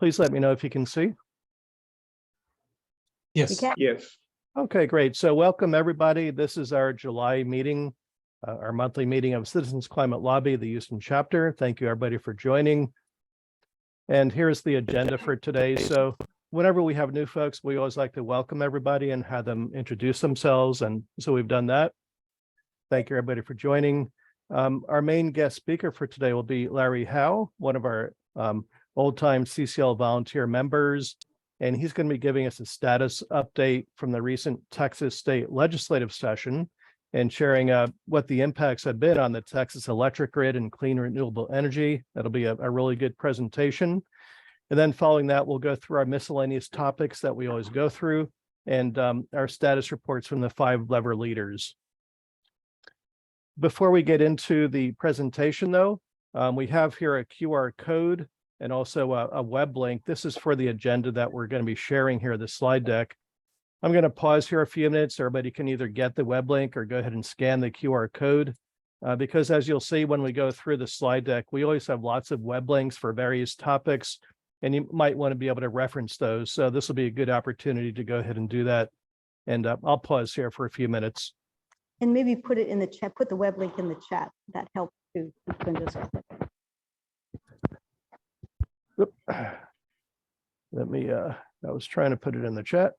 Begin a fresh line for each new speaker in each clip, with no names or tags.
Please let me know if you can see.
Yes.
Yes.
Okay, great. So welcome, everybody. This is our July meeting, our monthly meeting of Citizens Climate Lobby, the Houston chapter. Thank you, everybody, for joining. And here's the agenda for today. So whenever we have new folks, we always like to welcome everybody and have them introduce themselves. And so we've done that. Thank you, everybody, for joining. Our main guest speaker for today will be Larry Howe, one of our old-time CCL volunteer members. And he's going to be giving us a status update from the recent Texas state legislative session and sharing what the impacts have been on the Texas electric grid and clean renewable energy. That'll be a really good presentation. And then following that, we'll go through our miscellaneous topics that we always go through and our status reports from the 5 lever leaders. Before we get into the presentation, though, we have here a QR code and also a web link. This is for the agenda that we're going to be sharing here, the slide deck. I'm going to pause here a few minutes. Everybody can either get the web link or go ahead and scan the QR code. Because as you'll see when we go through the slide deck, we always have lots of web links for various topics, and you might want to be able to reference those. So this will be a good opportunity to go ahead and do that. And I'll pause here for a few minutes.
And maybe put it in the chat, put the web link in the chat. That helps too.
Let me, I was trying to put it in the chat.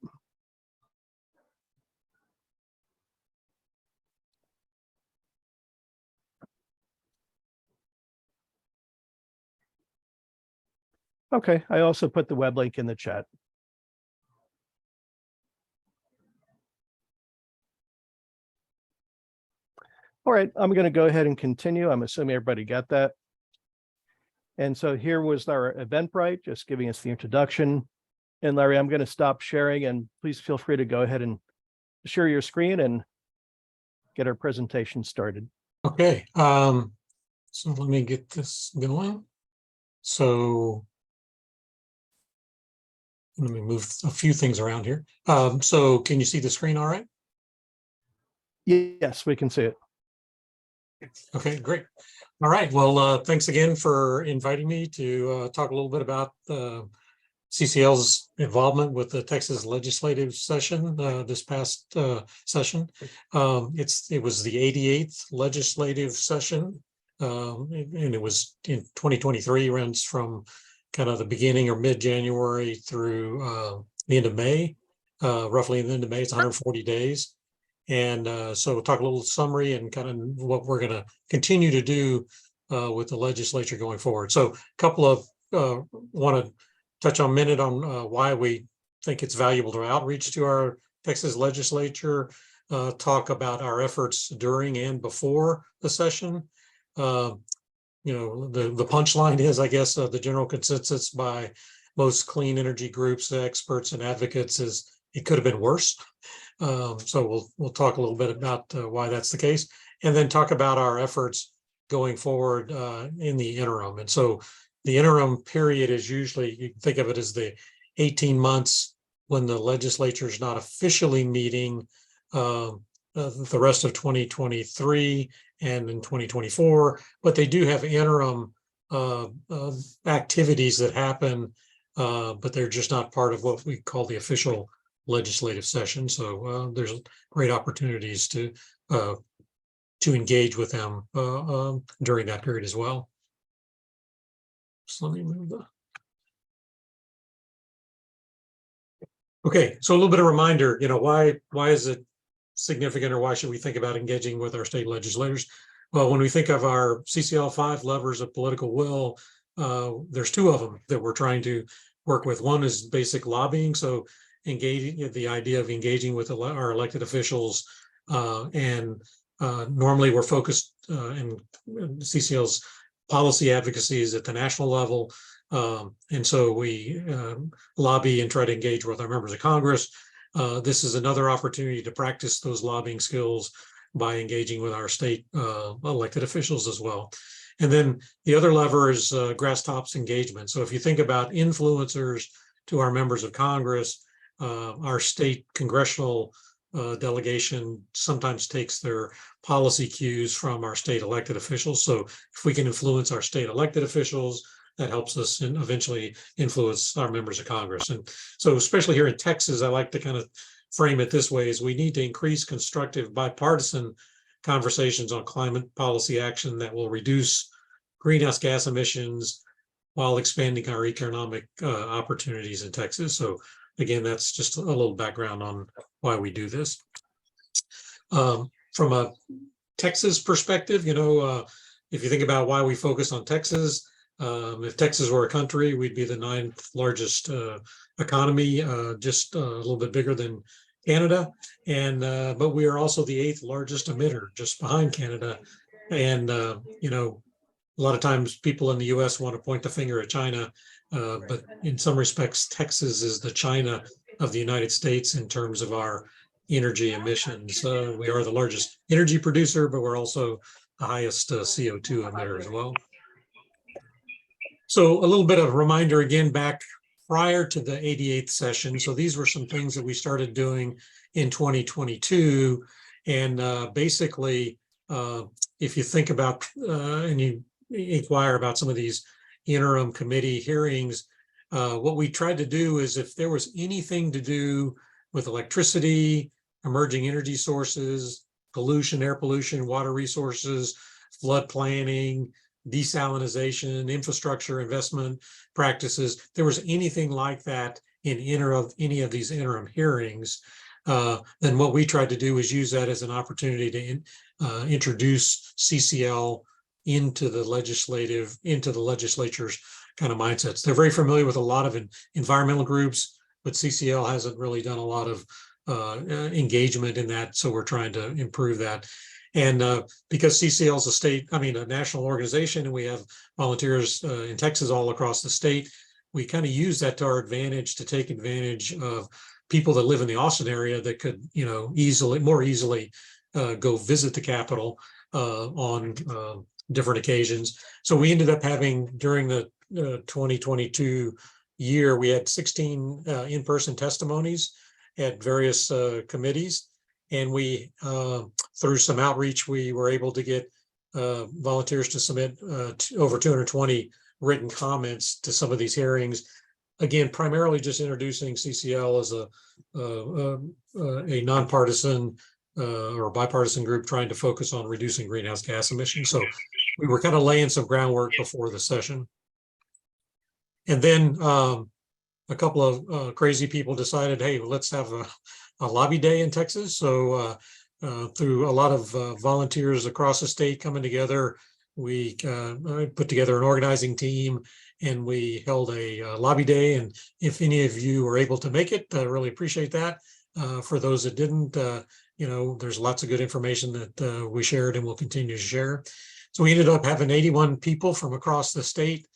Okay, I also put the web link in the chat. All right, I'm going to go ahead and continue. I'm assuming everybody got that. And so here was our Eventbrite, just giving us the introduction. And Larry, I'm going to stop sharing, and please feel free to go ahead and share your screen and get our presentation started.
Okay, so let me get this going. So let me move a few things around here. So can you see the screen all right?
Yes, we can see it.
Okay, great. All right, well, thanks again for inviting me to talk a little bit about CCL's involvement with the Texas legislative session this past session. It was the 88th legislative session, and it was in 2023, runs from kind of the beginning or mid-January through the end of May, roughly the end of May. It's 140 days. And so we'll talk a little summary and kind of what we're going to continue to do with the legislature going forward. So a couple of want to touch on a minute on why we think it's valuable to outreach to our Texas legislature, talk about our efforts during and before the session. You know, the punchline is, I guess, the general consensus by most clean energy groups, experts, and advocates is it could have been worse. So we'll talk a little bit about why that's the case, and then talk about our efforts going forward in the interim. And so the interim period is usually, you can think of it as the 18 months when the legislature is not officially meeting the rest of 2023 and in 2024, but they do have interim activities that happen, but they're just not part of what we call the official legislative session. So there's great opportunities to engage with them during that period as well. So let me move the. Okay, so a little bit of reminder, you know, why is it significant, or why should we think about engaging with our state legislators? Well, when we think of our CCL 5 levers of political will, there's 2 of them that we're trying to work with. One is basic lobbying, so engaging, the idea of engaging with our elected officials, and normally we're focused in CCL's policy advocacy is at the national level, and so we lobby and try to engage with our members of Congress. This is another opportunity to practice those lobbying skills by engaging with our state elected officials as well. And then the other lever is grass tops engagement. So if you think about influencers to our members of Congress, our state congressional delegation sometimes takes their policy cues from our state elected officials. So if we can influence our state elected officials that helps us and eventually influence our members of Congress. And so especially here in Texas, I like to kind of frame it this way: is we need to increase constructive bipartisan conversations on climate policy action that will reduce greenhouse gas emissions while expanding our economic opportunities in Texas. So again, that's just a little background on why we do this. From a Texas perspective, if you think about why we focus on Texas, if Texas were a country, we'd be the 9th largest economy, just a little bit bigger than Canada. And but we are also the 8th largest emitter, just behind Canada. And a lot of times people in the US want to point the finger at China, but in some respects, Texas is the China of the United States in terms of our energy emissions. We are the largest energy producer, but we're also the highest CO2 emitter as well. So a little bit of a reminder again, back prior to the 88th session. So these were some things that we started doing in 2022. And basically, if you think about and you inquire about some of these interim committee hearings, what we tried to do is if there was anything to do with electricity, emerging energy sources, pollution, air pollution, water resources, flood planning, desalinization, infrastructure investment practices, there was anything like that in any of these interim hearings, then what we tried to do is use that as an opportunity to introduce CCL into the legislature's kind of mindsets. They're very familiar with a lot of environmental groups, but CCL hasn't really done a lot of engagement in that. So we're trying to improve that. And because CCL is a national organization, and we have volunteers in Texas all across the state, we kind of use that to our advantage to take advantage of people that live in the Austin area that could, more easily go visit the Capitol on different occasions. So we ended up having, during the 2022 year, we had 16 in-person testimonies at various committees. And we, through some outreach, we were able to get volunteers to submit over 220 written comments to some of these hearings. Again, primarily just introducing CCL as a nonpartisan or bipartisan group trying to focus on reducing greenhouse gas emissions. So we were kind of laying some groundwork before the session. And then a couple of crazy people decided, hey, let's have a lobby day in Texas. So through a lot of volunteers across the state coming together, we put together an organizing team, and we held a lobby day. And if any of you were able to make it, I really appreciate that. For those that didn't, there's lots of good information that we shared and will continue to share. So we ended up having 81 people from across the state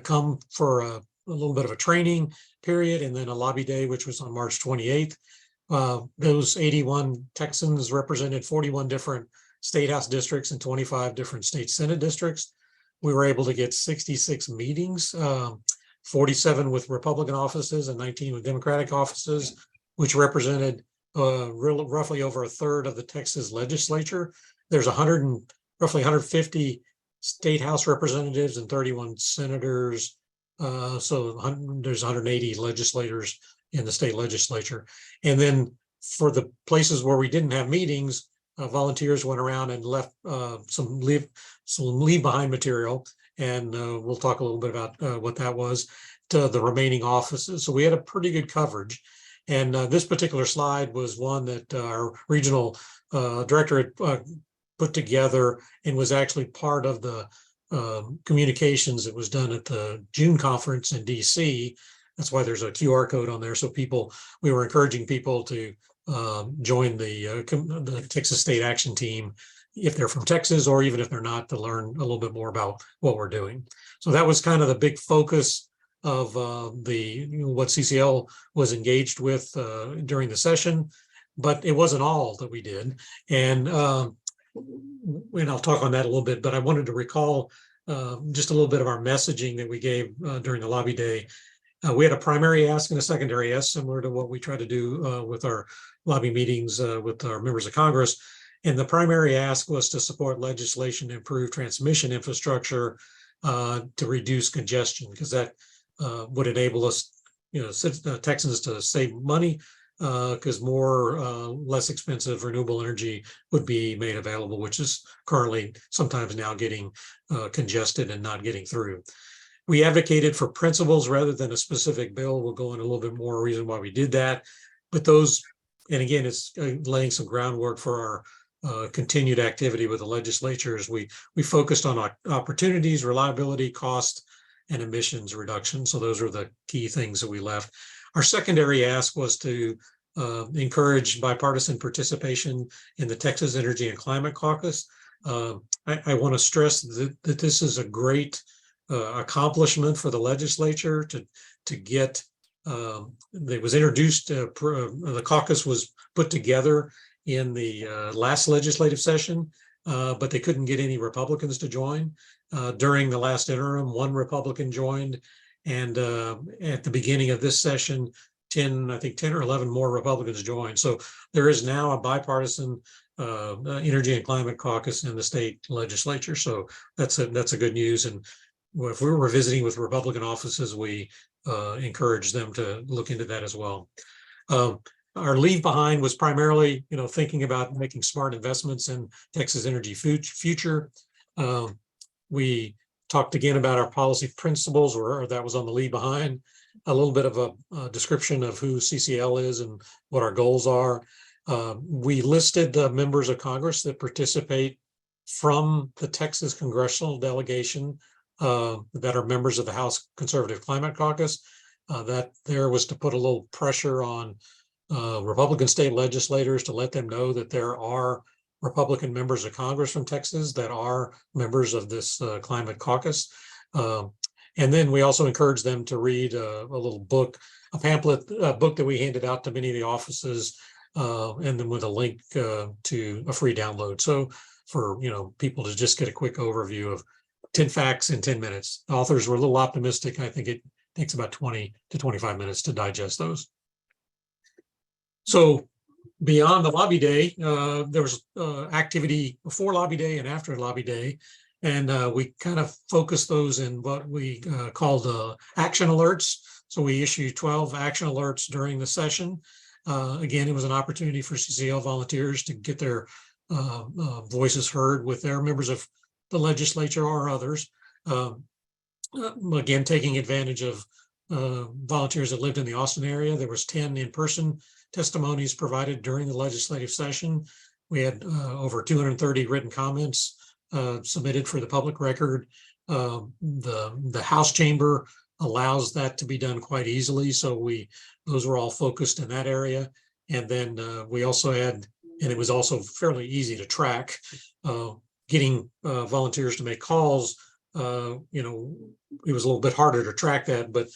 come for a little bit of a training period, and then a lobby day, which was on March 28th. Those 81 Texans represented 41 different state house districts and 25 different state senate districts. We were able to get 66 meetings, 47 with Republican offices and 19 with Democratic offices, which represented roughly over a third of the Texas legislature. There's roughly 150 state house representatives and 31 senators. So there's 180 legislators in the state legislature. And then for the places where we didn't have meetings, volunteers went around and left some leave behind material. And we'll talk a little bit about what that was to the remaining offices. So we had a pretty good coverage. And this particular slide was one that our regional director had put together and was actually part of the communications that was done at the June conference in DC. That's why there's a QR code on there. So we were encouraging people to join the Texas State Action Team if they're from Texas, or even if they're not, to learn a little bit more about what we're doing. So that was kind of the big focus of what CCL was engaged with during the session, but it wasn't all that we did. And I'll talk on that a little bit, but I wanted to recall just a little bit of our messaging that we gave during the lobby day. We had a primary ask and a secondary ask, similar to what we try to do with our lobby meetings with our members of Congress. And the primary ask was to support legislation to improve transmission infrastructure to reduce congestion, because that would enable us, Texans to save money, because more less expensive renewable energy would be made available, which is currently sometimes now getting congested and not getting through. We advocated for principles rather than a specific bill. We'll go into a little bit more reason why we did that. But those, and again, it's laying some groundwork for our continued activity with the legislatures. We focused on opportunities, reliability, cost, and emissions reduction. So those are the key things that we left. Our secondary ask was to encourage bipartisan participation in the Texas Energy and Climate Caucus. I want to stress that this is a great accomplishment for the legislature to get. It was introduced. The caucus was put together in the last legislative session, but they couldn't get any Republicans to join. During the last interim, one Republican joined, and at the beginning of this session, 10 or 11 more Republicans joined. So there is now a bipartisan Energy and Climate Caucus in the state legislature. So that's a good news. And if we were visiting with Republican offices, we encourage them to look into that as well. Our leave behind was primarily, thinking about making smart investments in Texas energy future. We talked again about our policy principles, or that was on the leave behind. A little bit of a description of who CCL is and what our goals are. We listed the members of Congress that participate from the Texas congressional delegation that are members of the House Conservative Climate Caucus. That there was to put a little pressure on Republican state legislators to let them know that there are Republican members of Congress from Texas that are members of this climate caucus. And then we also encourage them to read a little book, a pamphlet, a book that we handed out to many of the offices, and then with a link to a free download. So for people to just get a quick overview of 10 facts in 10 minutes. The authors were a little optimistic. I think it takes about 20 to 25 minutes to digest those. So beyond the lobby day, there was activity before lobby day and after lobby day. And we kind of focused those in what we called action alerts. So we issued 12 action alerts during the session. Again, it was an opportunity for CCL volunteers to get their voices heard with their members of the legislature or others. Again, taking advantage of volunteers that lived in the Austin area. There was 10 in-person testimonies provided during the legislative session. We had over 230 written comments submitted for the public record. The House chamber allows that to be done quite easily. So those were all focused in that area. And then we also had, and it was also fairly easy to track, getting volunteers to make calls. It was a little bit harder to track that, but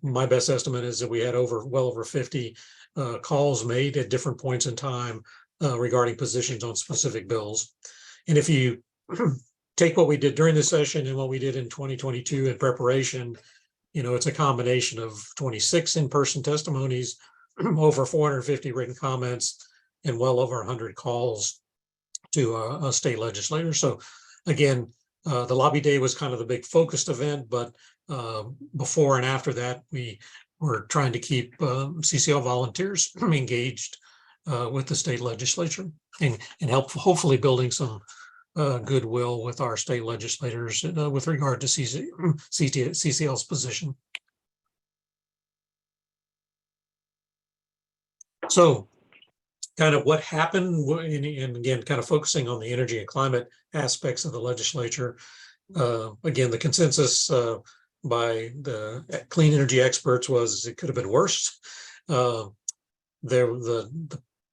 my best estimate is that we had well over 50 calls made at different points in time regarding positions on specific bills. And if you take what we did during the session and what we did in 2022 in preparation, it's a combination of 26 in-person testimonies, over 450 written comments, and well over 100 calls to a state legislator. So again, the lobby day was kind of the big focused event, but before and after that, we were trying to keep CCL volunteers engaged with the state legislature and help hopefully building some goodwill with our state legislators with regard to CCL's position. So kind of what happened, and again, kind of focusing on the energy and climate aspects of the legislature. Again, the consensus by the clean energy experts was it could have been worse.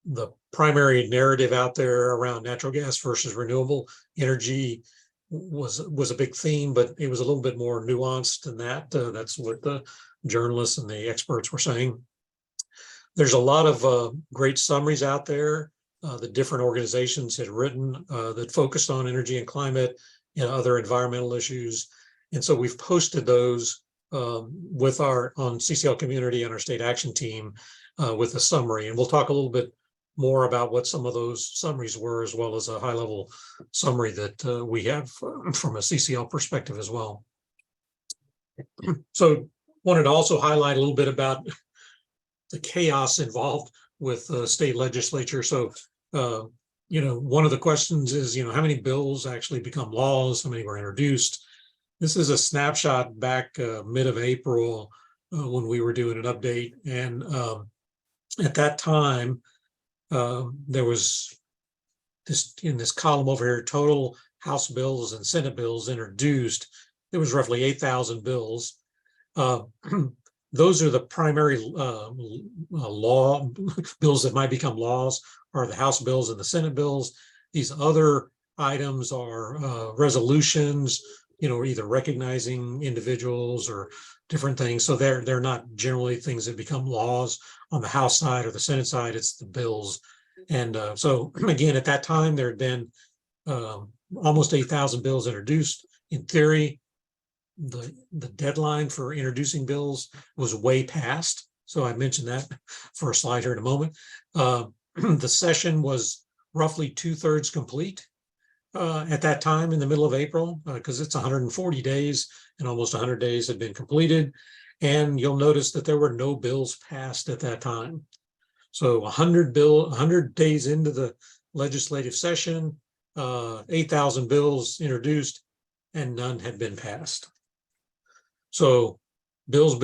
The primary narrative out there around natural gas versus renewable energy was a big theme, but it was a little bit more nuanced than that. That's what the journalists and the experts were saying. There's a lot of great summaries out there that different organizations had written that focused on energy and climate and other environmental issues. And so we've posted those with on CCL community and our state action team with a summary. And we'll talk a little bit more about what some of those summaries were, as well as a high-level summary that we have from a CCL perspective as well. So wanted to also highlight a little bit about the chaos involved with the state legislature. So, one of the questions is, how many bills actually become laws? How many were introduced? This is a snapshot back mid of April when we were doing an update. And at that time, there was in this column over here, total House bills and Senate bills introduced. There was roughly 8,000 bills. Those are the primary law bills that might become laws, are the House bills and the Senate bills. These other items are resolutions, either recognizing individuals or different things. So they're not generally things that become laws on the House side or the Senate side. It's the bills. And so again, at that time, there had been almost 8,000 bills introduced. In theory, the deadline for introducing bills was way past. So I mentioned that for a slide here in a moment. The session was roughly 2/3 complete at that time in the middle of April, because it's 140 days and almost 100 days had been completed. And you'll notice that there were no bills passed at that time. So 100 days into the legislative session, 8,000 bills introduced and none had been passed. So bills,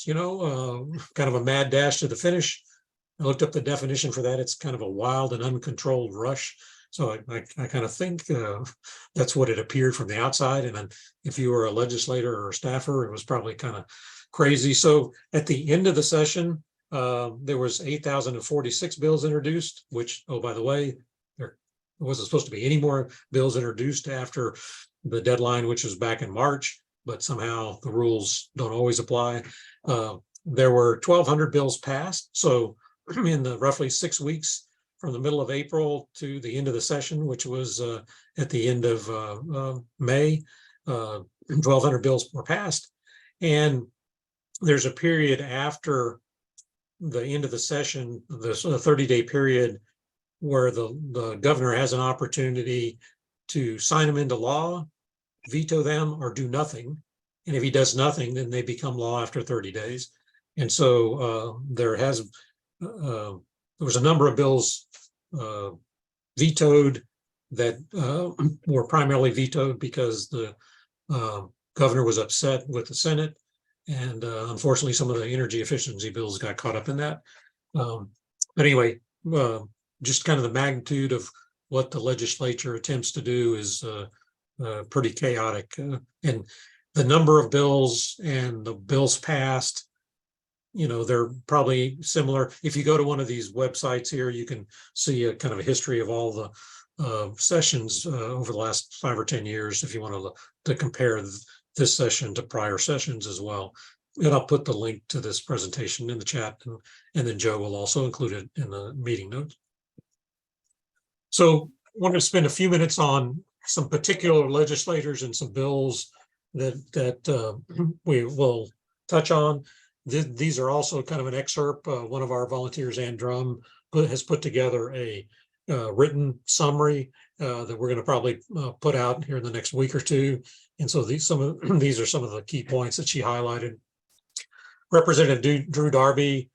kind of a mad dash to the finish. I looked up the definition for that. It's kind of a wild and uncontrolled rush. So I kind of think that's what it appeared from the outside. And then if you were a legislator or a staffer, it was probably kind of crazy. So at the end of the session, there was 8,046 bills introduced, which, oh, by the way, there wasn't supposed to be any more bills introduced after the deadline, which was back in March, but somehow the rules don't always apply. There were 1,200 bills passed. So in the roughly 6 weeks from the middle of April to the end of the session, which was at the end of May, 1,200 bills were passed. And there's a period after the end of the session, the 30-day period, where the governor has an opportunity to sign them into law, veto them, or do nothing. And if he does nothing, then they become law after 30 days. And so there was a number of bills vetoed that were primarily vetoed because the governor was upset with the Senate. And unfortunately, some of the energy efficiency bills got caught up in that. But anyway, just kind of the magnitude of what the legislature attempts to do is pretty chaotic. And the number of bills and the bills passed, they're probably similar. If you go to one of these websites here, you can see a kind of a history of all the sessions over the last 5 or 10 years, if you want to compare this session to prior sessions as well. And I'll put the link to this presentation in the chat, and then Joe will also include it in the meeting notes. So I want to spend a few minutes on some particular legislators and some bills that we will touch on. These are also kind of an excerpt. One of our volunteers, Ann Drum, has put together a written summary that we're going to probably put out here in the next week or two. And so these are some of the key points that she highlighted. Representative Drew Darby,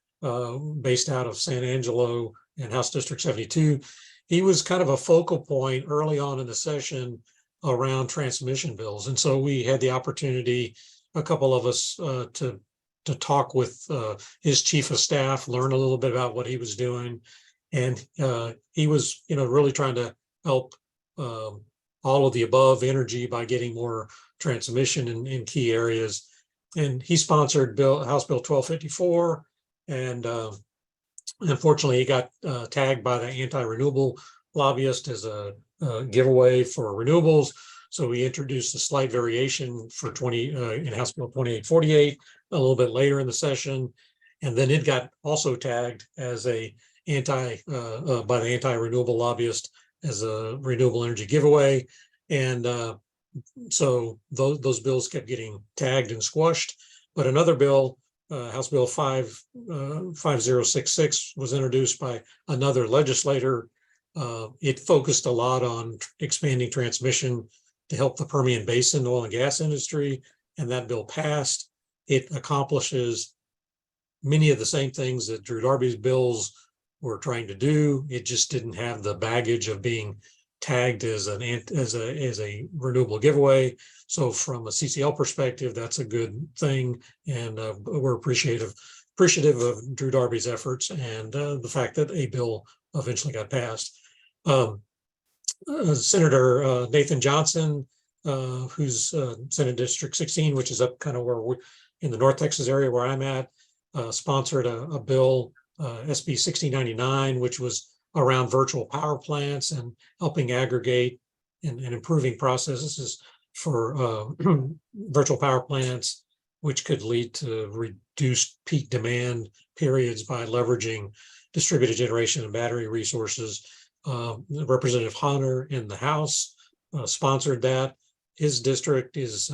based out of San Angelo in House District 72, he was kind of a focal point early on in the session around transmission bills. And so we had the opportunity, a couple of us, to talk with his chief of staff, learn a little bit about what he was doing. And he was, really trying to help all of the above energy by getting more transmission in key areas. And he sponsored House Bill 1254. And unfortunately, he got tagged by the anti-renewable lobbyist as a giveaway for renewables. So we introduced a slight variation for in House Bill 2848 a little bit later in the session. And then it got also tagged as by the anti-renewable lobbyist as a renewable energy giveaway. And so those bills kept getting tagged and squashed. But another bill House Bill 5066 was introduced by another legislator. It focused a lot on expanding transmission to help the Permian Basin oil and gas industry, and that bill passed. It accomplishes many of the same things that Drew Darby's bills were trying to do. It just didn't have the baggage of being tagged as a renewable giveaway. So from a CCL perspective, that's a good thing, and we're appreciative of Drew Darby's efforts and the fact that a bill eventually got passed. Senator Nathan Johnson, who's Senate District 16, which is up kind of where we're in the North Texas area where I'm at, sponsored a bill, SB 1699, which was around virtual power plants and helping aggregate and improving processes for virtual power plants, which could lead to reduced peak demand periods by leveraging distributed generation and battery resources. Representative Hunter in the House sponsored that. His district is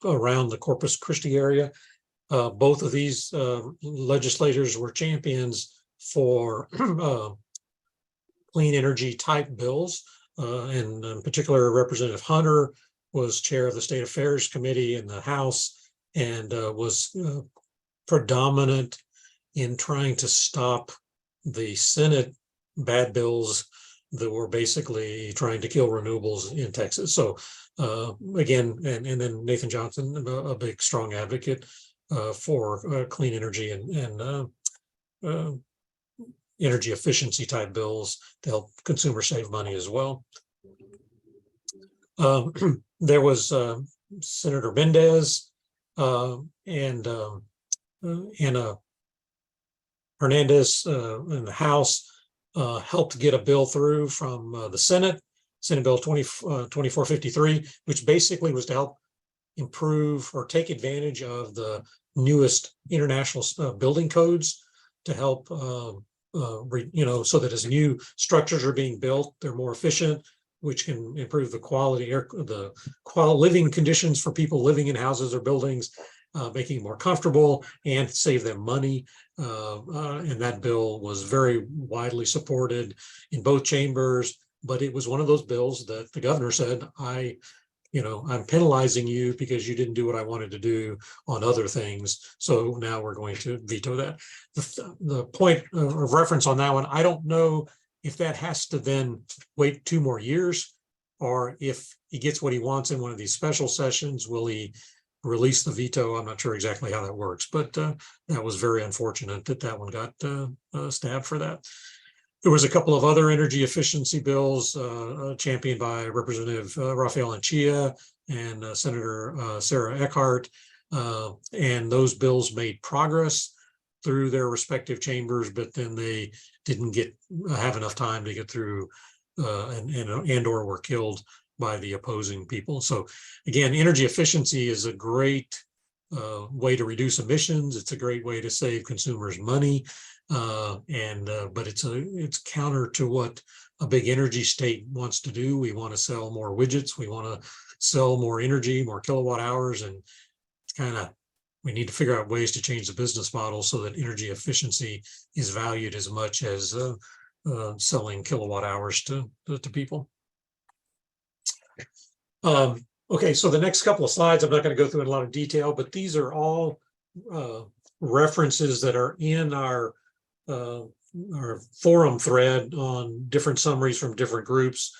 around the Corpus Christi area. Both of these legislators were champions for clean energy type bills. And in particular, Representative Hunter was chair of the State Affairs Committee in the House and was predominant in trying to stop the Senate bad bills that were basically trying to kill renewables in Texas. So again, and then Nathan Johnson, a big strong advocate for clean energy and energy efficiency type bills to help consumers save money as well. There was Senator Mendez and Anna Hernandez in the House helped get a bill through from the Senate Bill 2453, which basically was to help improve or take advantage of the newest international building codes to help, so that as new structures are being built, they're more efficient, which can improve the quality, living conditions for people living in houses or buildings, making it more comfortable and save them money. And that bill was very widely supported in both chambers, but it was one of those bills that the governor said, I'm penalizing you because you didn't do what I wanted to do on other things. So now we're going to veto that. The point of reference on that one, I don't know if that has to then wait 2 more years, or if he gets what he wants in one of these special sessions, will he release the veto? I'm not sure exactly how that works, but that was very unfortunate that that one got stabbed for that. There was a couple of other energy efficiency bills championed by Representative Rafael Anchia and Senator Sarah Eckhart, and those bills made progress through their respective chambers, but then they didn't have enough time to get through and or were killed by the opposing people. So again, energy efficiency is a great way to reduce emissions. It's a great way to save consumers money. But it's counter to what a big energy state wants to do. We want to sell more widgets. We want to sell more energy, more kilowatt hours. And it's we need to figure out ways to change the business model so that energy efficiency is valued as much as selling kilowatt hours to people. Okay, so the next couple of slides, I'm not going to go through in a lot of detail, but these are all references that are in our forum thread on different summaries from different groups.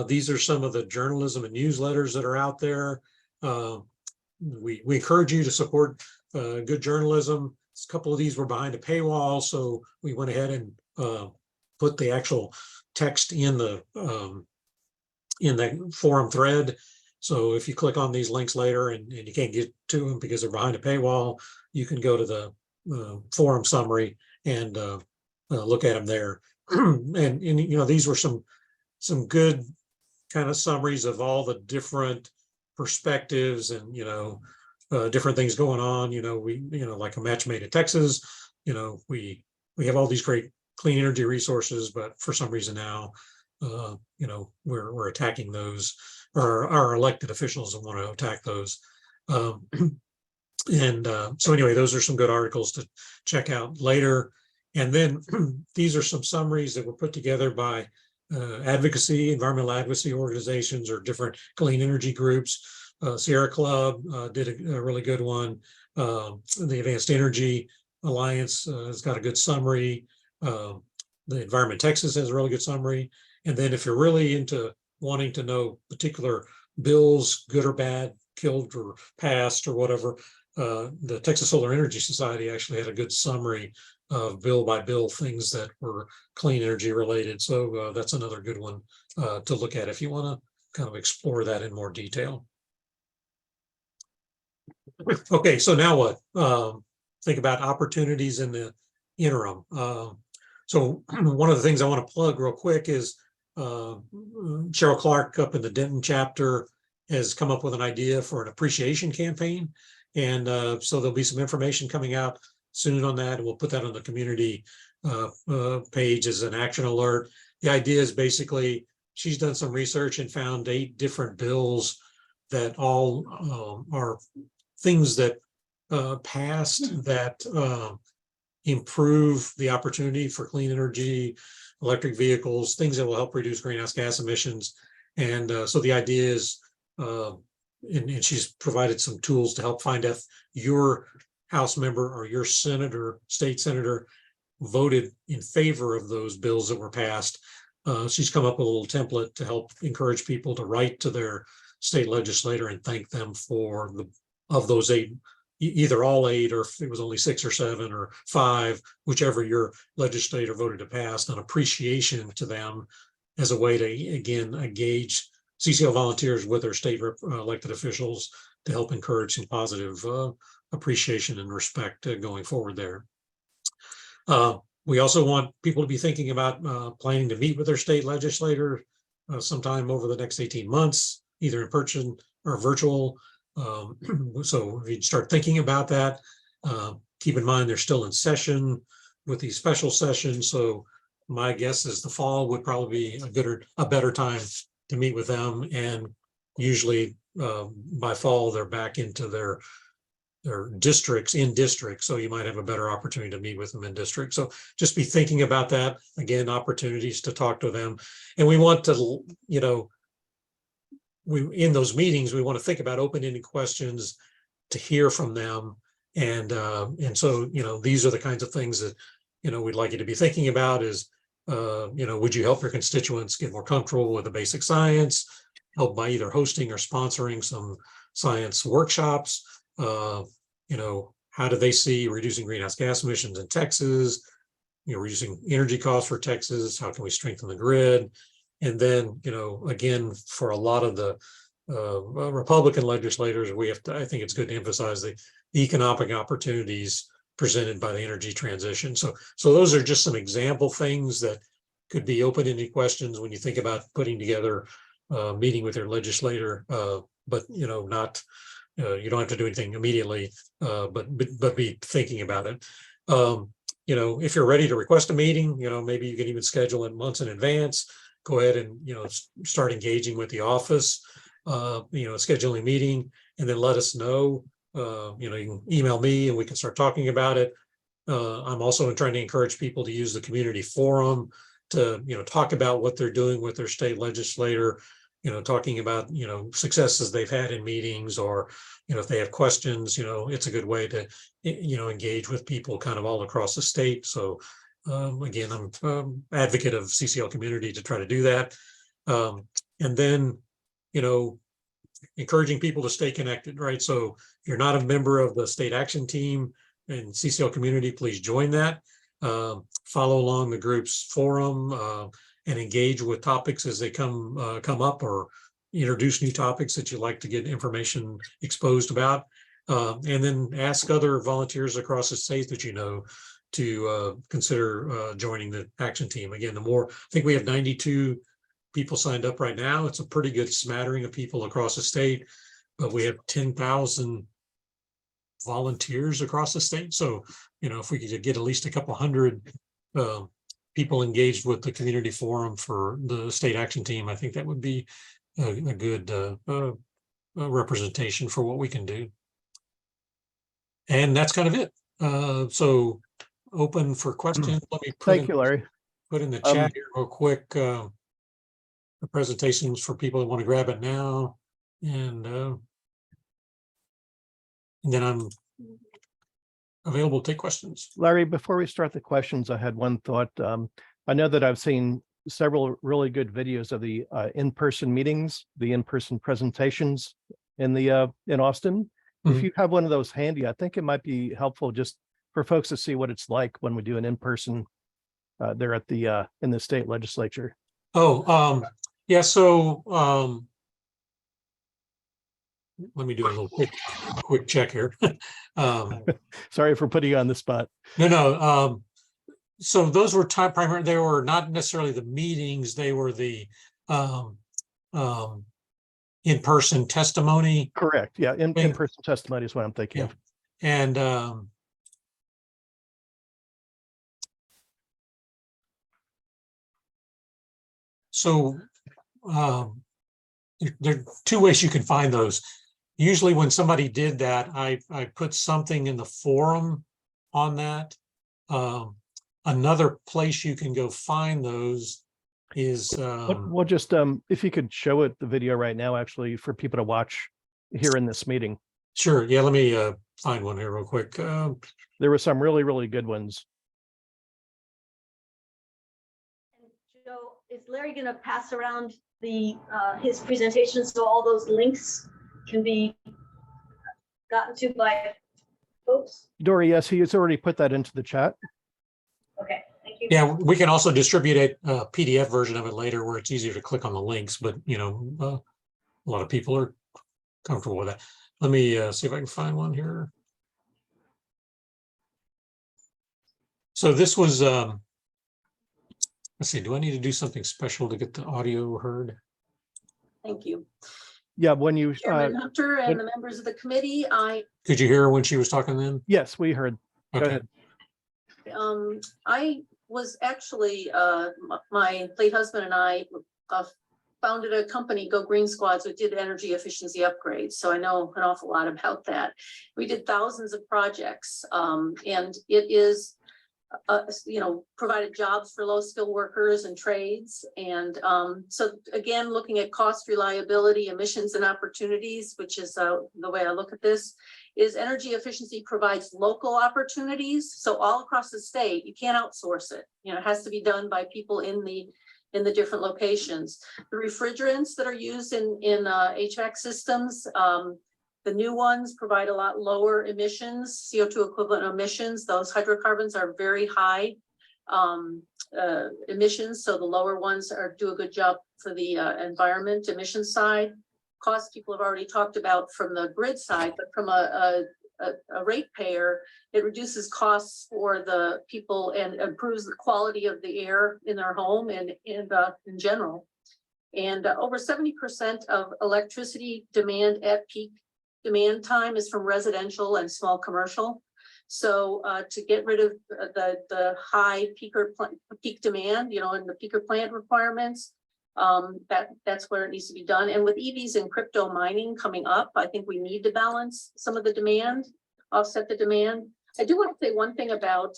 These are some of the journalism and newsletters that are out there. We encourage you to support good journalism. A couple of these were behind a paywall, so we went ahead and put the actual text in the forum thread. So if you click on these links later and you can't get to them because they're behind a paywall, you can go to the forum summary and look at them there. and these were some good kind of summaries of all the different perspectives and different things going on. Like a match made in Texas. We have all these great clean energy resources, but for some reason now, we're attacking those, or our elected officials want to attack those. And so anyway, those are some good articles to check out later. And then these are some summaries that were put together by environmental advocacy organizations or different clean energy groups. Sierra Club did a really good one. The Advanced Energy Alliance has got a good summary. The Environment Texas has a really good summary. And then if you're really into wanting to know particular bills, good or bad, killed or passed or whatever, the Texas Solar Energy Society actually had a good summary of bill by bill things that were clean energy related. So that's another good one to look at if you want to kind of explore that in more detail. Okay, so now what? Think about opportunities in the interim. So one of the things I want to plug real quick is Cheryl Clark up in the Denton chapter has come up with an idea for an appreciation campaign. And so there'll be some information coming out soon on that. We'll put that on the community page as an action alert. The idea is basically she's done some research and found 8 different bills that all are things that passed that improve the opportunity for clean energy, electric vehicles, things that will help reduce greenhouse gas emissions. And so the idea is, and she's provided some tools to help find if your House member or your senator, state senator, voted in favor of those bills that were passed. She's come up with a little template to help encourage people to write to their state legislator and thank them for of those 8, either all 8, or if it was only 6 or 7 or 5, whichever your legislator voted to pass, an appreciation to them as a way to, again, engage CCL volunteers with their state elected officials to help encourage some positive appreciation and respect going forward there. We also want people to be thinking about planning to meet with their state legislator sometime over the next 18 months, either in person or virtual. So if you start thinking about that, keep in mind they're still in session with these special sessions. So my guess is the fall would probably be a better time to meet with them. And usually by fall, they're back into their districts in districts. So you might have a better opportunity to meet with them in district. So just be thinking about that. Again, opportunities to talk to them. And we want to, you know, in those meetings, we want to think about open-ended questions to hear from them. And so, you know, these are the kinds of things that, you know, we'd like you to be thinking about is, you know, would you help your constituents get more comfortable with the basic science, help by either hosting or sponsoring some science workshops? You know, how do they see reducing greenhouse gas emissions in Texas, you know, reducing energy costs for Texas? How can we strengthen the grid? And then, you know, again, for a lot of the Republican legislators, we have to, I think it's good to emphasize the economic opportunities presented by the energy transition. So those are just some example things that could be open-ended questions when you think about putting together a meeting with your legislator, but, you know, not, you don't have to do anything immediately, but be thinking about it. You know, if you're ready to request a meeting, you know, maybe you can even schedule it months in advance. Go ahead and, you know, start engaging with the office, you know, scheduling a meeting, and then let us know. You know, you can email me and we can start talking about it. I'm also trying to encourage people to use the community forum to, you know, talk about what they're doing with their state legislator, you know, talking about, you know, successes they've had in meetings, or, you know, if they have questions, you know, it's a good way to, you know, engage with people kind of all across the state. So again, I'm advocate of CCL community to try to do that. And then, you know, encouraging people to stay connected, right? So if you're not a member of the state action team and CCL community, please join that. Follow along the group's forum and engage with topics as they come up, or introduce new topics that you'd like to get information exposed about. And then ask other volunteers across the state that you know to consider joining the action team. Again, I think we have 92 people signed up right now. It's a pretty good smattering of people across the state, but we have 10,000 volunteers across the state. So, you know, if we could get at least a couple hundred people engaged with the community forum for the state action team, I think that would be a good representation for what we can do. And that's kind of it. So open for questions. Let me put
Thank you,
in,
Larry.
put in the chat here real quick. The presentations for people that want to grab it now. And then I'm available to take questions.
Larry, before we start the questions, I had one thought. I know that I've seen several really good videos of the in-person meetings, the in-person presentations in Austin. If
Mhm.
you have one of those handy, I think it might be helpful just for folks to see what it's like when we do an in-person there at the in the state legislature.
Oh, yeah. So let me do a little quick check here.
Sorry for putting you on the spot.
No. So those were primary. They were not necessarily the meetings. They were the in-person testimony.
Correct. Yeah,
Thing.
in-person testimony is what I'm thinking
Yeah.
of.
And so there are two ways you can find those. Usually when somebody did that, I put something in the forum on that. Another place you can go find those is
We'll just if you could show it the video right now, actually, for people to watch here in this meeting.
sure. Yeah, let me find one here real quick.
There were some really, really good ones.
Joe, is Larry going to pass around the his presentation so all those links can be gotten to by folks?
Dory, yes, he has already put that into the chat.
Okay, thank you.
Yeah, we can also distribute a PDF version of it later where it's easier to click on the links, but you know, a lot of people are comfortable with that. Let me see if I can find one here. So this was, let's see, do I need to do something special to get the audio heard?
Thank you.
Yeah, when you
Chairman Hunter and the members of the committee,
Could you hear her when she was talking then?
yes, we heard. Go ahead.
I was actually, my late husband and I founded a company, Go Green Squads, that did energy efficiency upgrades. So I know an awful lot about that. We did thousands of projects, and it is, you know, provided jobs for low skilled workers and trades. And so again, looking at cost, reliability, emissions and opportunities, which is the way I look at this, is energy efficiency provides local opportunities. So all across the state, you can't outsource it. You know, it has to be done by people in the different locations. The refrigerants that are used in HVAC systems, the new ones provide a lot lower emissions, CO2 equivalent emissions. Those hydrocarbons are very high emissions. So the lower ones do a good job for the environment emission side. Costs people have already talked about from the grid side, but from a ratepayer, it reduces costs for the people and improves the quality of the air in their home and in general. And over 70% of electricity demand at peak demand time is from residential and small commercial. So to get rid of the high peak demand, you know, and the peaker plant requirements, that's where it needs to be done. And with EVs and crypto mining coming up, I think we need to balance some of the demand, offset the demand. I do want to say one thing about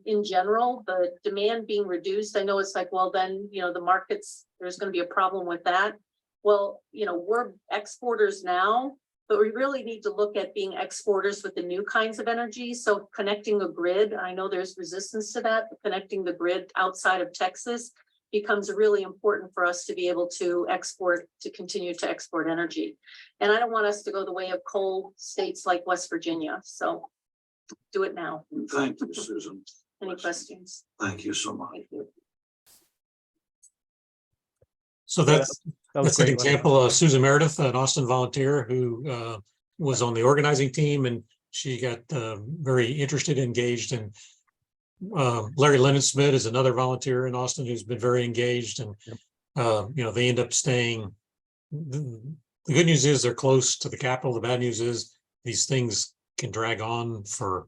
in general, the demand being reduced. I know it's like, well, then, you know, the markets, there's going to be a problem with that. Well, you know, we're exporters now, but we really need to look at being exporters with the new kinds of energy. So connecting a grid, I know there's resistance to that, but connecting the grid outside of Texas becomes really important for us to be able to export, to continue to export energy. And I don't want us to go the way of coal states like West Virginia. So do it now.
Thank you, Susan.
Any questions?
Thank you so much.
Thank you.
So
Yeah,
that's
that was
an
great.
example of Susan Meredith, an Austin volunteer who was on the organizing team, and she got very interested, engaged, and Larry Lennon-Smith is another volunteer in Austin who's been very engaged, and you know, they end up staying. The good news is they're close to the Capitol. The bad news is these things can drag on for,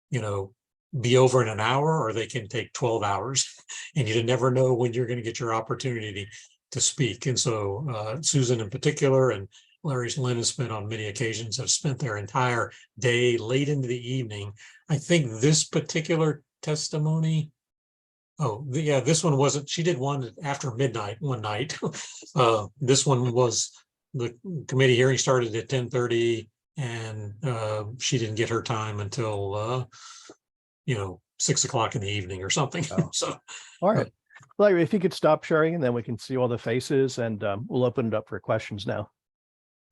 you know, be over in an hour, or they can take 12 hours, and you never know when you're going to get your opportunity to speak. And so Susan in particular, and Larry's Lynn has spent on many occasions, have spent their entire day late into the evening. I think this particular testimony, yeah, this one wasn't, she did one after midnight one night. This one was, the committee hearing started at 10:30 and she didn't get her time until, 6 o'clock in the evening or something.
Oh.
So,
All right. Larry, if you could stop sharing and then we can see all the faces and we'll open it up for questions now.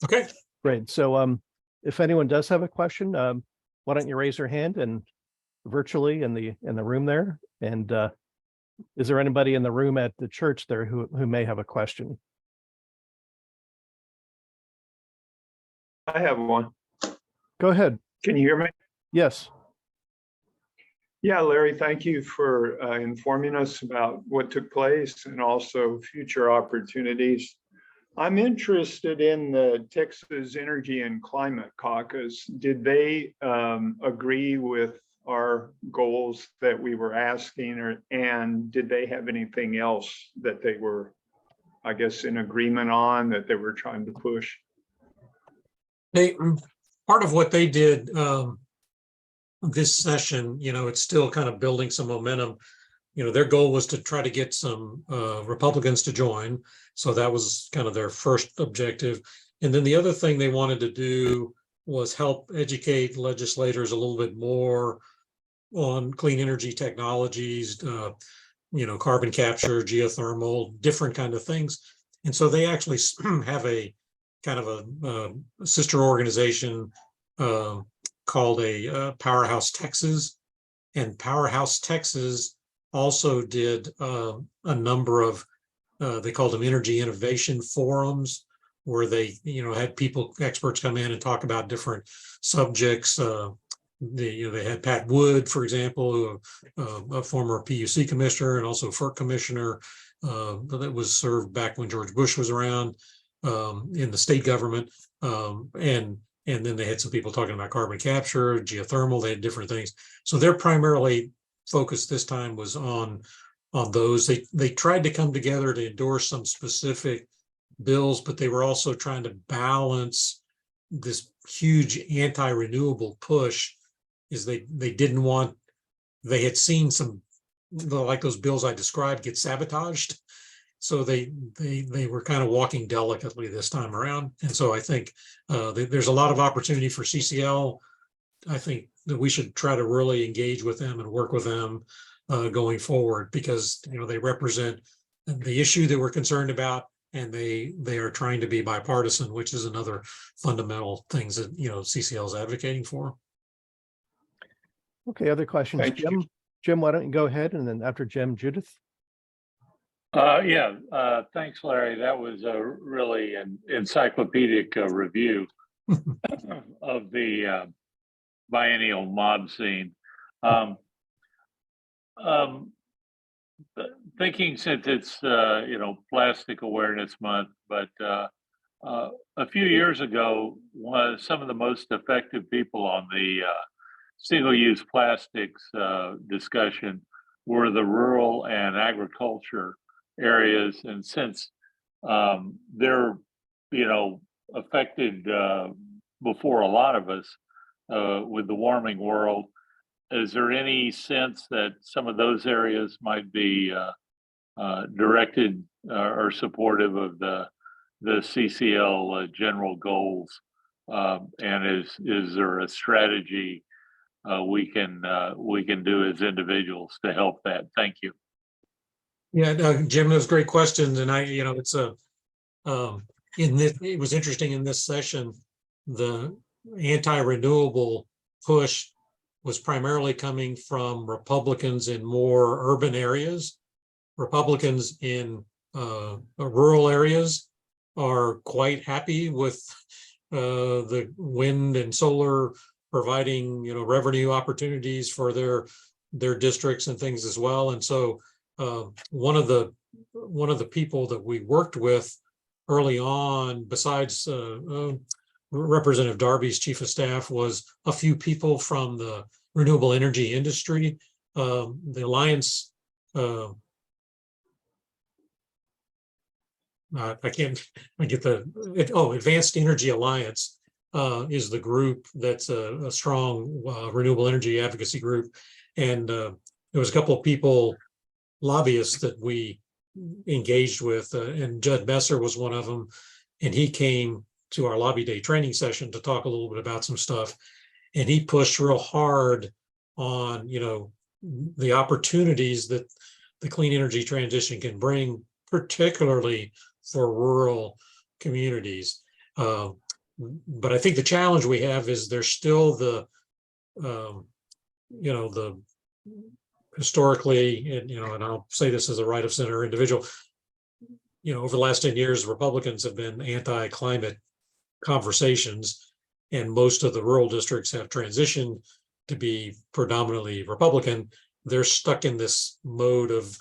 okay.
Great. So if anyone does have a question, why don't you raise your hand and virtually in the room there? And is there anybody in the room at the church there who may have a question?
I have one.
Go ahead.
Can you hear me?
Yes.
Yeah, Larry, thank you for informing us about what took place and also future opportunities. I'm interested in the Texas Energy and Climate Caucus. Did they agree with our goals that we were asking, and did they have anything else that they were, I guess, in agreement on that they were trying to push?
Part of what they did this session, it's still kind of building some momentum. Their goal was to try to get some Republicans to join. So that was kind of their first objective. And then the other thing they wanted to do was help educate legislators a little bit more on clean energy technologies, carbon capture, geothermal, different kind of things. And so they actually have a kind of a sister organization called a Powerhouse Texas. And Powerhouse Texas also did a number of, they called them energy innovation forums, where they, had experts come in and talk about different subjects. They had Pat Wood, for example, a former PUC commissioner and also FERC commissioner that was served back when George Bush was around in the state government. And then they had some people talking about carbon capture, geothermal, they had different things. So their primarily focus this time was on those. They tried to come together to endorse some specific bills, but they were also trying to balance this huge anti-renewable push. Is they didn't want, they had seen some, like those bills I described, get sabotaged. So they were kind of walking delicately this time around. And so I think there's a lot of opportunity for CCL. I think that we should try to really engage with them and work with them going forward, because they represent the issue that we're concerned about, and they are trying to be bipartisan, which is another fundamental things that CCL is advocating for.
Okay, other questions?
Thank you.
Jim, why don't you go ahead, and then after Jim, Judith?
Thanks, Larry. That was a really an encyclopedic review of the biennial mob scene. Thinking, since it's Plastic Awareness Month, but a few years ago, some of the most effective people on the single-use plastics discussion were the rural and agriculture areas, and since they're affected before a lot of us with the warming world, is there any sense that some of those areas might be directed or supportive of the CCL general goals, and is there a strategy we can do as individuals to help that? Thank you.
Yeah, Jim, those great questions, and it's it was interesting in this session. The anti-renewable push was primarily coming from Republicans in more urban areas. Republicans in rural areas are quite happy with the wind and solar providing revenue opportunities for their districts and things as well. And so one of the people that we worked with early on, besides Representative Darby's chief of staff, was a few people from the renewable energy industry. The Alliance I can't, I get Advanced Energy Alliance is the group that's a strong renewable energy advocacy group. And there was a couple of people, lobbyists that we engaged with, and Judd Messer was one of them. And he came to our lobby day training session to talk a little bit about some stuff. And he pushed real hard on, the opportunities that the clean energy transition can bring, particularly for rural communities. But I think the challenge we have is there's still the historically, and I'll say this as a right of center individual, over the last 10 years, Republicans have been anti-climate conversations, and most of the rural districts have transitioned to be predominantly Republican. They're stuck in this mode of,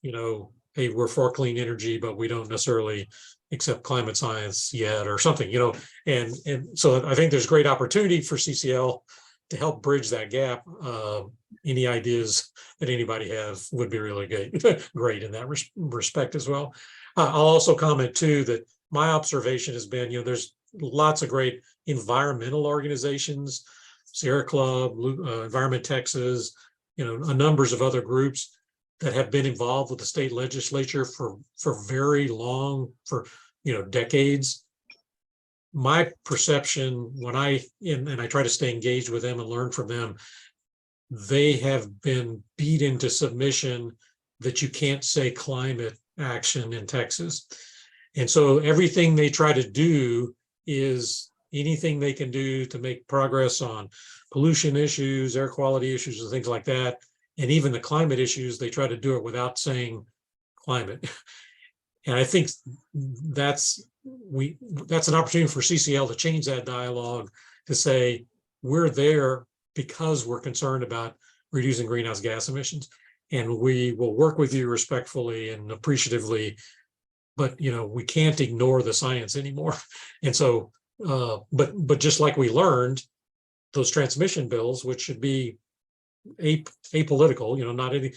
hey, we're for clean energy, but we don't necessarily accept climate science yet or something, and so I think there's great opportunity for CCL to help bridge that gap. Any ideas that anybody have would be really great in that respect as well. I'll also comment too that my observation has been, there's lots of great environmental organizations, Sierra Club, Environment Texas, numbers of other groups that have been involved with the state legislature for very long, for decades. My perception when I try to stay engaged with them and learn from them, they have been beat into submission that you can't say climate action in Texas. And so everything they try to do is anything they can do to make progress on pollution issues, air quality issues, and things like that. And even the climate issues, they try to do it without saying climate. And I think that's an opportunity for CCL to change that dialogue, to say we're there because we're concerned about reducing greenhouse gas emissions, and we will work with you respectfully and appreciatively, but we can't ignore the science anymore. And so but just like we learned, those transmission bills, which should be apolitical, not any,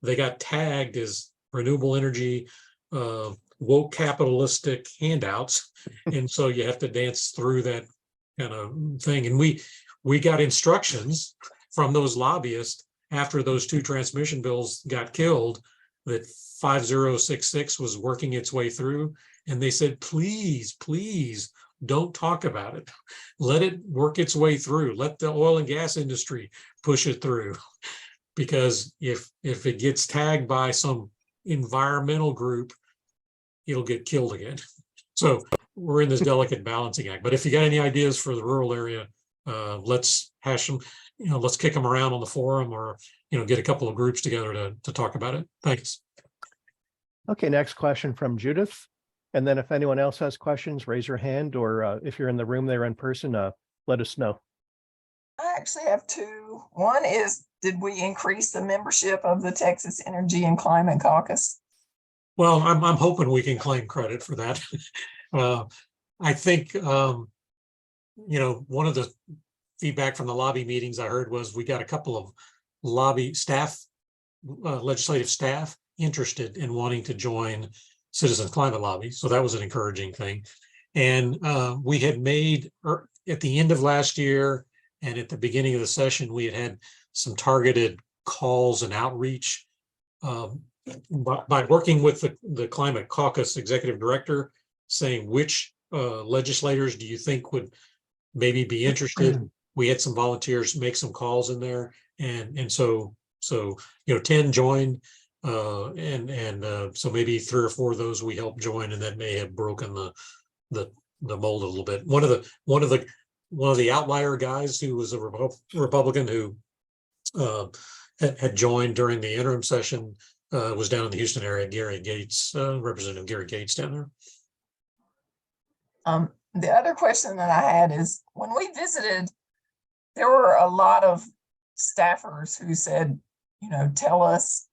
they got tagged as renewable energy woke capitalistic handouts, and so you have to dance through that kind of thing. And we got instructions from those lobbyists after those two transmission bills got killed that 5066 was working its way through, and they said, please don't talk about it, let it work its way through, let the oil and gas industry push it through, because if it gets tagged by some environmental group, it'll get killed again. So we're in this delicate balancing act. But if you got any ideas for the rural area, let's hash them, let's kick them around on the forum, or get a couple of groups together to talk about it. Thanks.
Okay, next question from Judith. And then if anyone else has questions, raise your hand, or if you're in the room there in person, let us know.
I actually have two. One is, did we increase the membership of the Texas Energy and Climate Caucus?
Well, I'm hoping we can claim credit for that. I think, one of the feedback from the lobby meetings I heard was we got a couple of lobby staff, legislative staff interested in wanting to join Citizens Climate Lobby. So that was an encouraging thing. And we had made, at the end of last year and at the beginning of the session, we had some targeted calls and outreach by working with the Climate Caucus Executive Director, saying which legislators do you think would maybe be interested. We had some volunteers make some calls in there, and so 10 joined, and so maybe 3 or 4 of those we helped join, and that may have broken the mold a little bit. One of the outlier guys who was a Republican who had joined during the interim session was down in the Houston area, Gary Gates, Representative Gary Gates down there.
The other question that I had is, when we visited, there were a lot of staffers who said, tell us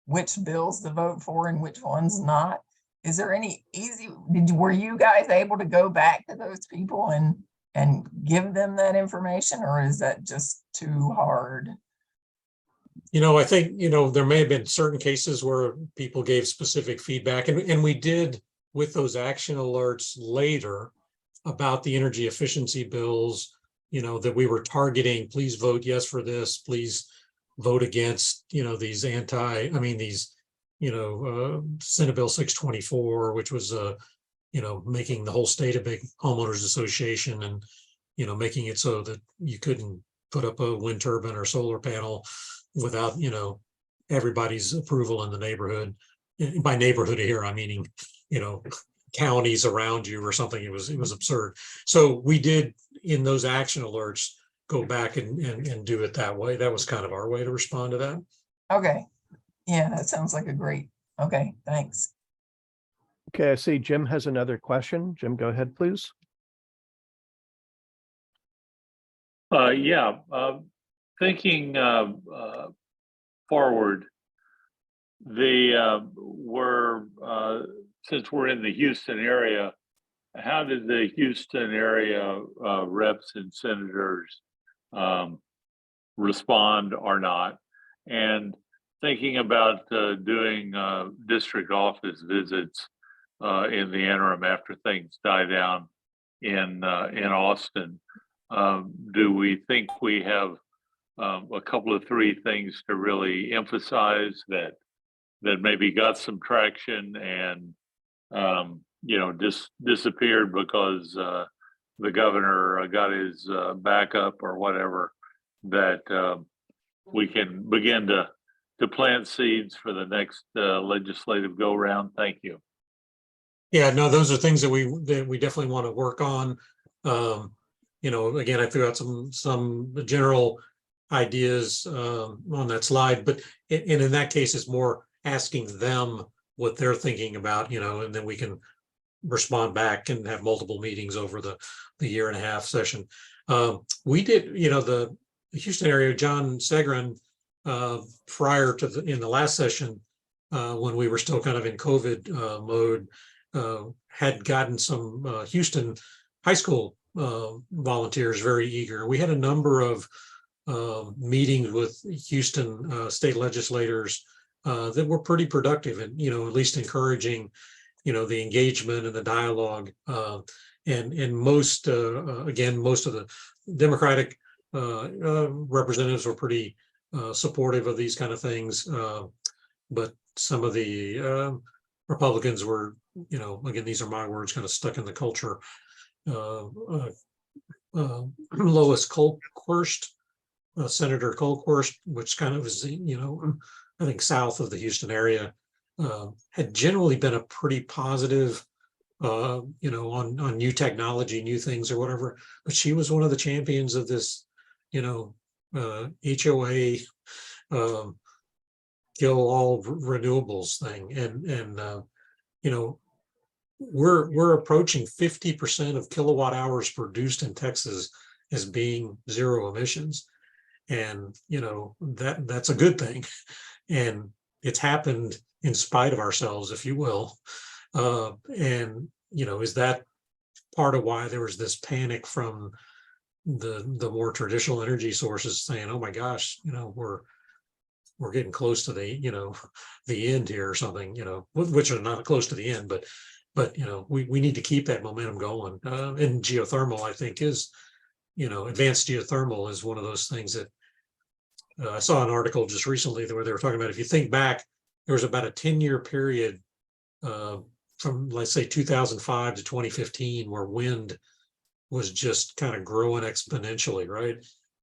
which bills to vote for and which ones not. Is there any were you guys able to go back to those people and give them that information, or is that just too hard?
I think, there may have been certain cases where people gave specific feedback, and we did with those action alerts later about the energy efficiency bills, that we were targeting, please vote yes for this, please vote against, these Senate Bill 624, which was, making the whole state a big homeowners association and, making it so that you couldn't put up a wind turbine or solar panel without, everybody's approval in the neighborhood. By neighborhood here, I'm meaning, counties around you or something. It was absurd. So we did, in those action alerts, go back and do it that way. That was kind of our way to respond to that.
Okay. Yeah, that sounds like a great, okay, thanks.
Okay, I see Jim has another question. Jim, go ahead, please.
Yeah, thinking forward, since we're in the Houston area, how did the Houston area reps and senators respond or not? And thinking about doing district office visits in the interim after things die down in Austin, do we think we have a couple of three things to really emphasize that maybe got some traction and disappeared because the governor got his backup or whatever, that we can begin to plant seeds for the next legislative go round? Thank you.
Yeah, no, those are things that we definitely want to work on. Again, I threw out some general ideas on that slide, but in that case, it's more asking them what they're thinking about, and then we can respond back and have multiple meetings over the year and a half session. We did, the Houston area, John Segrin, prior to in the last session, when we were still kind of in COVID mode, had gotten some Houston high school volunteers very eager. We had a number of meetings with Houston state legislators that were pretty productive and, at least encouraging, the engagement and the dialogue. And most, again, most of the Democratic representatives were pretty supportive of these kind of things. But some of the Republicans were, again, these are my words, kind of stuck in the culture. Lois Kolkhorst, Senator Kolkhorst, which kind of is, I think south of the Houston area, had generally been a pretty positive, on new technology, new things or whatever. But she was one of the champions of this, HOA, kill all renewables thing, and we're approaching 50% of kilowatt hours produced in Texas as being zero emissions, and that's a good thing, and it's happened in spite of ourselves, if you will, and is that part of why there was this panic from the more traditional energy sources saying, oh my gosh, we're getting close to the the end here or something, which are not close to the end, but we need to keep that momentum going. And geothermal, I think, is advanced geothermal is one of those things that I saw an article just recently where they were talking about, if you think back, there was about a 10-year period from, let's say, 2005 to 2015 where wind was just kind of growing exponentially, right?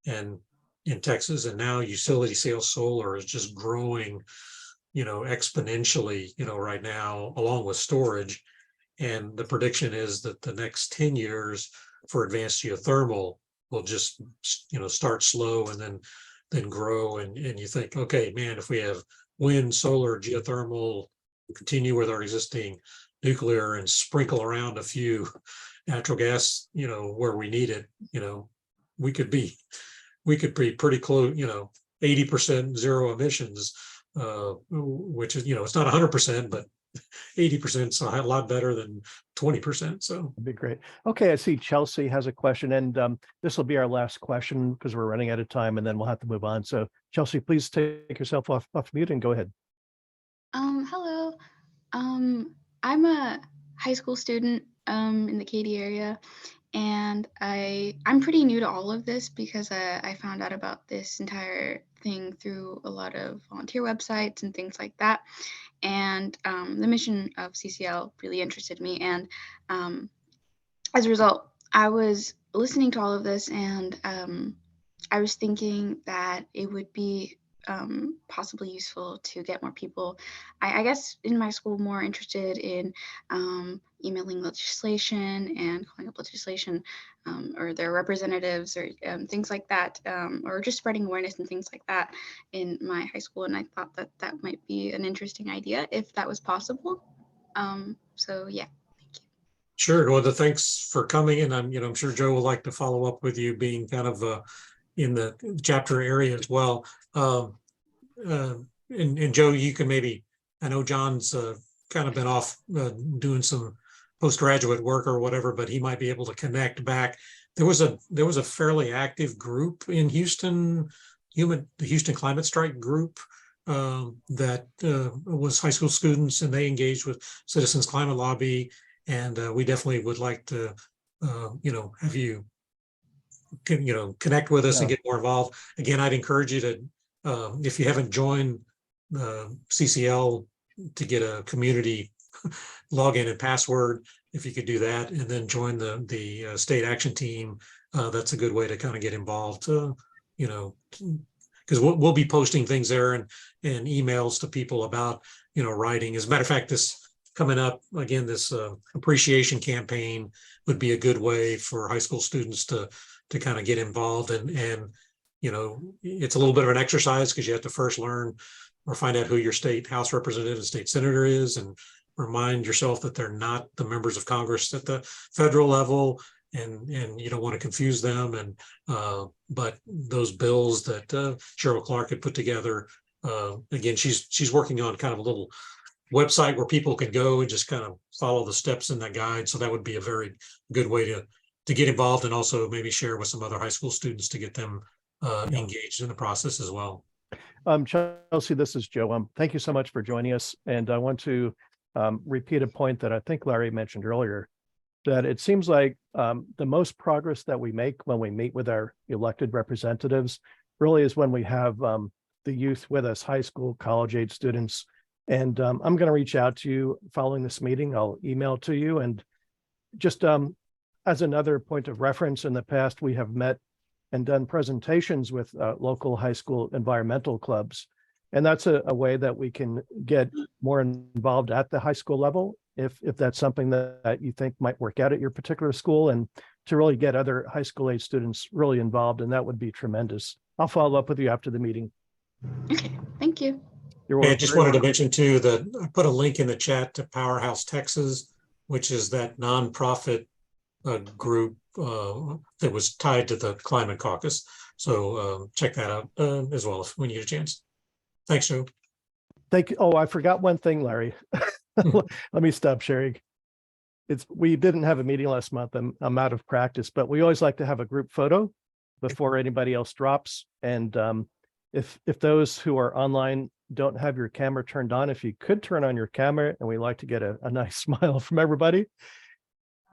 And in Texas, and now utility scale solar is just growing, exponentially, right now, along with storage. And the prediction is that the next 10 years for advanced geothermal will just, start slow and then grow. And you think, okay, man, if we have wind, solar, geothermal, continue with our existing nuclear and sprinkle around a few natural gas, where we need it, we could be pretty close, 80% zero emissions, which is, it's not 100%, but 80% is a lot better than 20%. So
that'd be great. Okay, I see Chelsea has a question, and this will be our last question because we're running out of time, and then we'll have to move on. So Chelsea, please take yourself off mute and go ahead.
Hello. I'm a high school student in the Katy area, and I'm pretty new to all of this because I found out about this entire thing through a lot of volunteer websites and things like that. And the mission of CCL really interested me, and as a result, I was listening to all of this, and I was thinking that it would be possibly useful to get more people, I guess, in my school more interested in emailing legislation and calling up legislation or their representatives or things like that, or just spreading awareness and things like that in my high school. And I thought that that might be an interesting idea if that was possible. So yeah.
Sure. Well, thanks for coming, and I'm sure Joe would like to follow up with you, being kind of in the chapter area as well. And Joe, you can maybe, I know John's kind of been off doing some postgraduate work or whatever, but he might be able to connect back. There was a fairly active group in Houston, the Houston Climate Strike group, that was high school students, and they engaged with Citizens Climate Lobby. And we definitely would like to, have you, connect with us and get more involved. Again, I'd encourage you to, if you haven't joined CCL, to get a community login and password, if you could do that, and then join the state action team. That's a good way to kind of get involved. Because we'll be posting things there and emails to people about writing. As a matter of fact, this coming up again, this appreciation campaign would be a good way for high school students to kind of get involved, and it's a little bit of an exercise because you have to first learn or find out who your state House representative and state senator is, and remind yourself that they're not the members of Congress at the federal level, and you don't want to confuse them. And but those bills that Cheryl Clark had put together, again, she's working on kind of a little website where people can go and just kind of follow the steps in that guide. So that would be a very good way to get involved, and also maybe share with some other high school students to get them engaged in the process as well.
Chelsea, this is Joe. Thank you so much for joining us. And I want to repeat a point that I think Larry mentioned earlier, that it seems like the most progress that we make when we meet with our elected representatives really is when we have the youth with us, high school, college age students. And I'm going to reach out to you following this meeting. I'll email to you. And just as another point of reference, in the past, we have met and done presentations with local high school environmental clubs. And that's a way that we can get more involved at the high school level, if that's something that you think might work out at your particular school, and to really get other high school age students really involved. And that would be tremendous. I'll follow up with you after the meeting.
Okay, thank you.
I just wanted to mention too that I put a link in the chat to Powerhouse Texas, which is that nonprofit group that was tied to the Climate Caucus. So check that out as well when you get a chance. Thanks, Joe.
Thank you. Oh, I forgot one thing, Larry. Let me stop sharing. We didn't have a meeting last month. I'm out of practice, but we always like to have a group photo before anybody else drops. And if those who are online don't have your camera turned on, if you could turn on your camera, and we like to get a nice smile from everybody.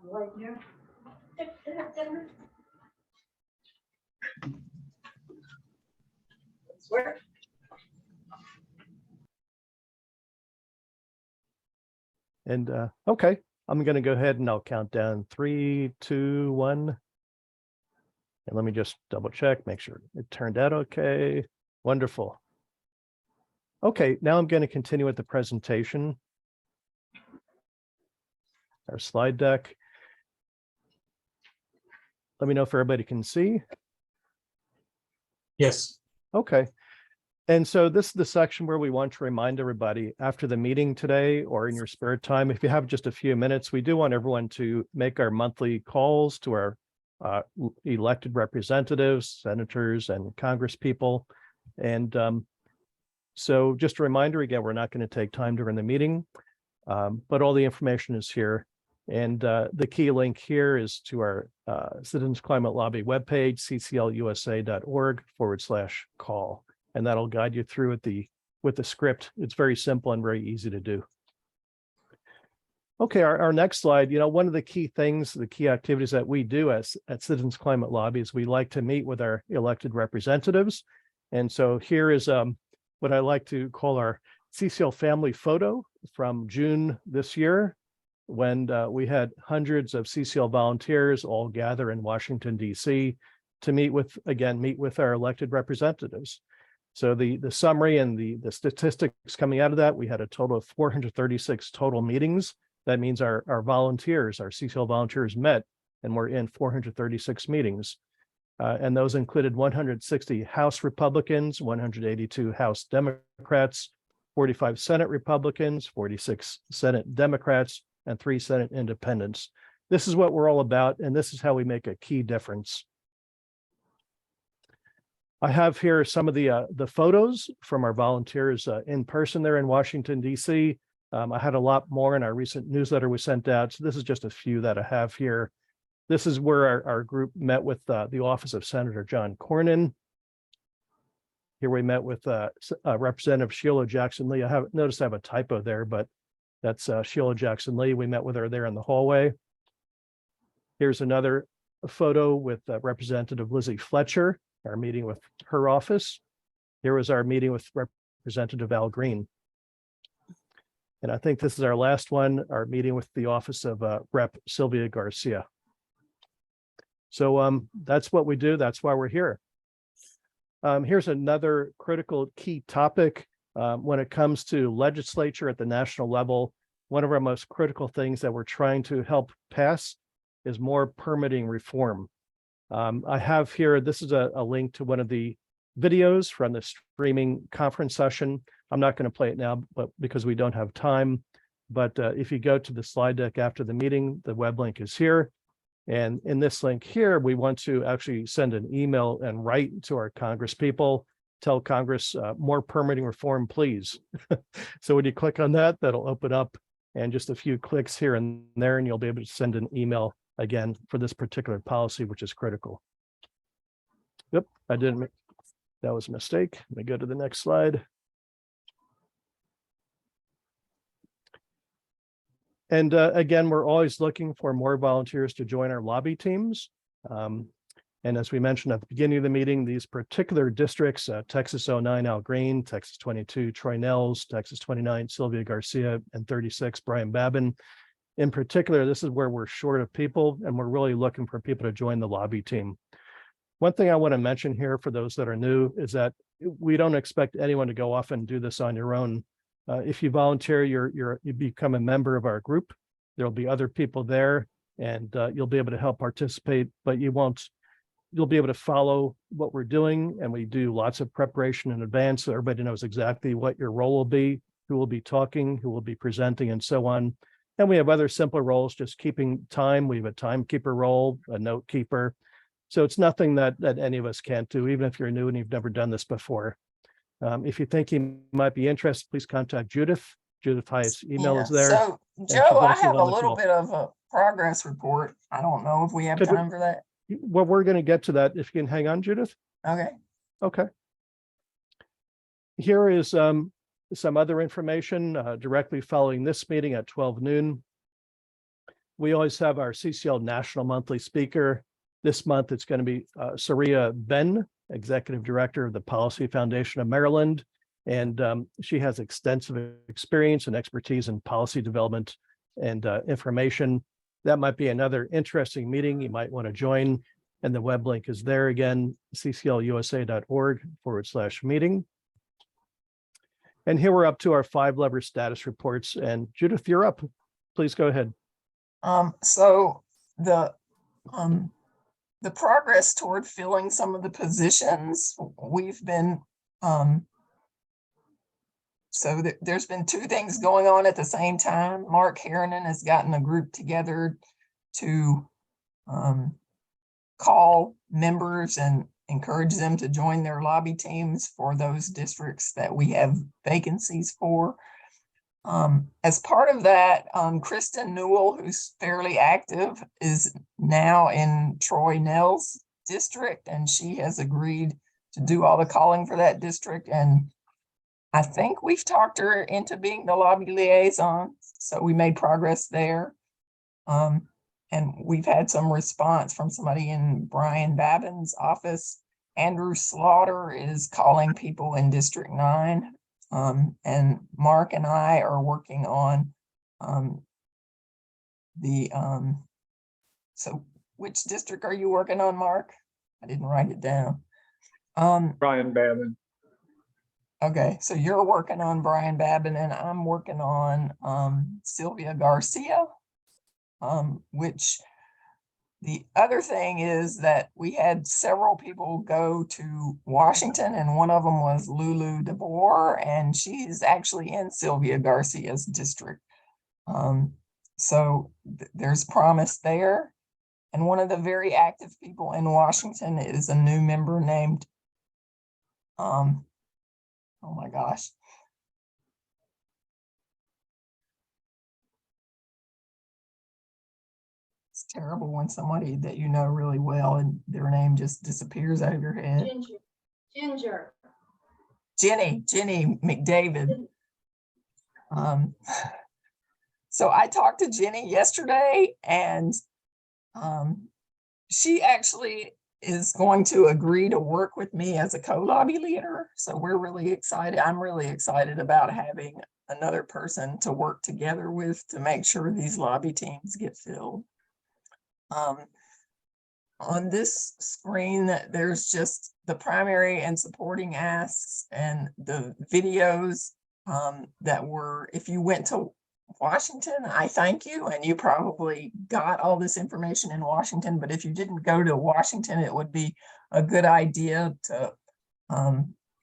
Right here. Swear.
And okay, I'm going to go ahead and I'll count down 3, 2, 1. And let me just double check, make sure it turned out okay. Wonderful. Okay, now I'm going to continue with the presentation. Our slide deck. Let me know if everybody can see.
Yes.
Okay. And so this is the section where we want to remind everybody after the meeting today, or in your spare time, if you have just a few minutes, we do want everyone to make our monthly calls to our elected representatives, senators, and congresspeople. And so just a reminder, again, we're not going to take time during the meeting, but all the information is here. And the key link here is to our Citizens Climate Lobby webpage, cclusa.org/call. And that'll guide you through with the script. It's very simple and very easy to do. Okay, our next slide, one of the key things, the key activities that we do at Citizens Climate Lobby is we like to meet with our elected representatives. And so here is what I like to call our CCL family photo from June this year, when we had hundreds of CCL volunteers all gather in Washington, D.C. to meet with our elected representatives. So the summary and the statistics coming out of that, we had a total of 436 total meetings. That means our volunteers, our CCL volunteers met and were in 436 meetings. And those included 160 House Republicans, 182 House Democrats, 45 Senate Republicans, 46 Senate Democrats, and 3 Senate Independents. This is what we're all about, and this is how we make a key difference. I have here some of the photos from our volunteers in person there in Washington, D.C. I had a lot more in our recent newsletter we sent out. So this is just a few that I have here. This is where our group met with the office of Senator John Cornyn. Here we met with Representative Sheila Jackson Lee. I have noticed I have a typo there, but that's Sheila Jackson Lee. We met with her there in the hallway. Here's another photo with Representative Lizzie Fletcher, our meeting with her office. Here was our meeting with Representative Al Green. And I think this is our last one, our meeting with the office of Rep. Sylvia Garcia. So that's what we do. That's why we're here. Here's another critical key topic when it comes to legislature at the national level. One of our most critical things that we're trying to help pass is more permitting reform. I have here, this is a link to one of the videos from the streaming conference session. I'm not going to play it now, but because we don't have time. But if you go to the slide deck after the meeting, the web link is here. And in this link here, we want to actually send an email and write to our Congress people, tell Congress more permitting reform, please. So when you click on that, that'll open up, and just a few clicks here and there, and you'll be able to send an email again for this particular policy, which is critical. Yep, I didn't. That was a mistake. Let me go to the next slide. And again, we're always looking for more volunteers to join our lobby teams. And as we mentioned at the beginning of the meeting, these particular districts, Texas 09, Al Green, Texas 22, Troy Nels, Texas 29, Sylvia Garcia, and 36, Brian Babin. In particular, this is where we're short of people, and we're really looking for people to join the lobby team. One thing I want to mention here for those that are new is that we don't expect anyone to go off and do this on your own. If you volunteer, you become a member of our group. There'll be other people there, and you'll be able to help participate, but you'll be able to follow what we're doing, and we do lots of preparation in advance so everybody knows exactly what your role will be, who will be talking, who will be presenting, and so on. And we have other simple roles, just keeping time. We have a timekeeper role, a note keeper. So it's nothing that any of us can't do, even if you're new and you've never done this before. If you think you might be interested, please contact Judith. Judith Hyatt's email is there.
So Joe, I have a little bit of a progress report. I don't know if we have time for that.
Well, we're going to get to that. If you can hang on, Judith.
Okay.
Okay. Here is some other information directly following this meeting at 12 noon. We always have our CCL National Monthly Speaker. This month, it's going to be Saria Ben, Executive Director of the Policy Foundation of Maryland. And she has extensive experience and expertise in policy development and information. That might be another interesting meeting you might want to join. And the web link is there again, cclusa.org/meeting. And here we're up to our 5-lever status reports. And Judith, you're up. Please go ahead.
So the progress toward filling some of the positions we've been, so there's been 2 things going on at the same time. Mark Harrinan has gotten a group together to call members and encourage them to join their lobby teams for those districts that we have vacancies for. As part of that, Kristen Newell, who's fairly active, is now in Troy Nels district, and she has agreed to do all the calling for that district. And I think we've talked her into being the lobby liaison, so we made progress there. And we've had some response from somebody in Brian Babin's office. Andrew Slaughter is calling people in District 9. And Mark and I are working on so which district are you working on, Mark? I didn't write it down.
Brian Babin.
Okay, so you're working on Brian Babin and I'm working on Sylvia Garcia. Which the other thing is that we had several people go to Washington, and one of them was Lulu DeBoer, and she's actually in Sylvia Garcia's district. So there's promise there. And one of the very active people in Washington is a new member named, oh my gosh. It's terrible when somebody that you know really well and their name just disappears out of your head.
Ginger.
Jenny McDavid. So I talked to Jenny yesterday, and she actually is going to agree to work with me as a co-lobby leader. So we're really excited. I'm really excited about having another person to work together with to make sure these lobby teams get filled. On this screen, there's just the primary and supporting asks and the videos that were, if you went to Washington, I thank you, and you probably got all this information in Washington, but if you didn't go to Washington, it would be a good idea to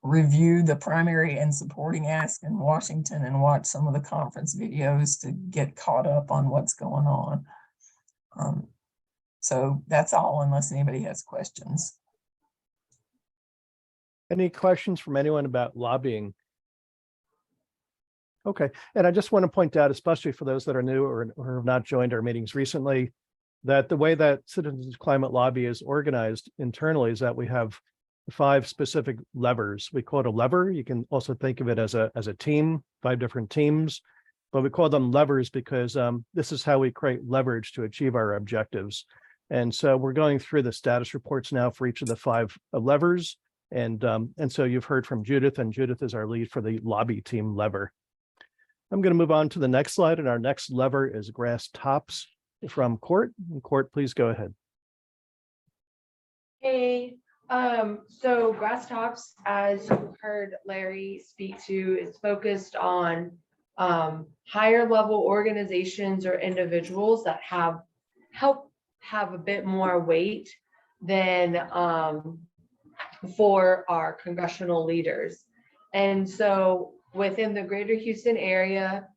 review the primary and supporting ask in Washington and watch some of the conference videos to get caught up on what's going on. So that's all, unless anybody has questions.
Any questions from anyone about lobbying? Okay, and I just want to point out, especially for those that are new or have not joined our meetings recently, that the way that Citizens Climate Lobby is organized internally is that we have 5 specific levers. We call it a lever. You can also think of it as a team, 5 different teams, but we call them levers because this is how we create leverage to achieve our objectives. And so we're going through the status reports now for each of the 5 levers. And so you've heard from Judith, and Judith is our lead for the lobby team lever. I'm going to move on to the next slide, and our next lever is grass tops from Court. Court, please go ahead.
Hey, so grass tops, as you heard Larry speak to, is focused on higher level organizations or individuals that help have a bit more weight than for our congressional leaders. And so within the greater Houston area,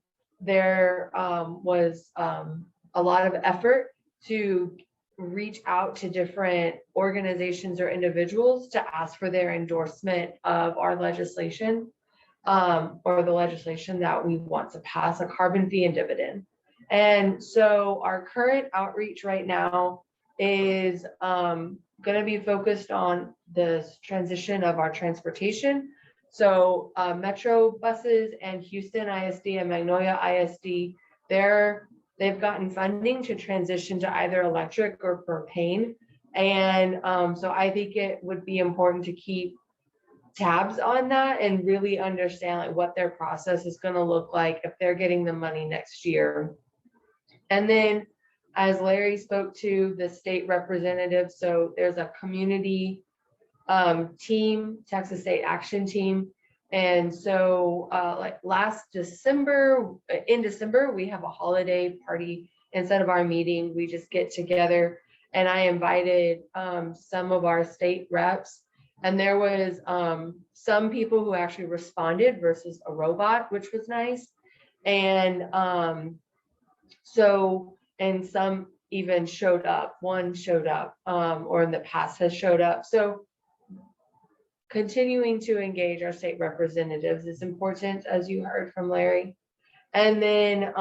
there was a lot of effort to reach out to different organizations or individuals to ask for their endorsement of our legislation or the legislation that we want to pass, a carbon fee and dividend. And so our current outreach right now is going to be focused on the transition of our transportation. So Metro buses and Houston ISD and Magnolia ISD, they've gotten funding to transition to either electric or propane. And so I think it would be important to keep tabs on that and really understand like what their process is going to look like if they're getting the money next year. And then as Larry spoke to the state representative, so there's a community team, Texas State Action Team. And so like in December, we have a holiday party. Instead of our meeting, we just get together, and I invited some of our state reps, and there was some people who actually responded versus a robot, which was nice. And and some even showed up, one showed up, or in the past has showed up. So continuing to engage our state representatives is important, as you heard from Larry. And then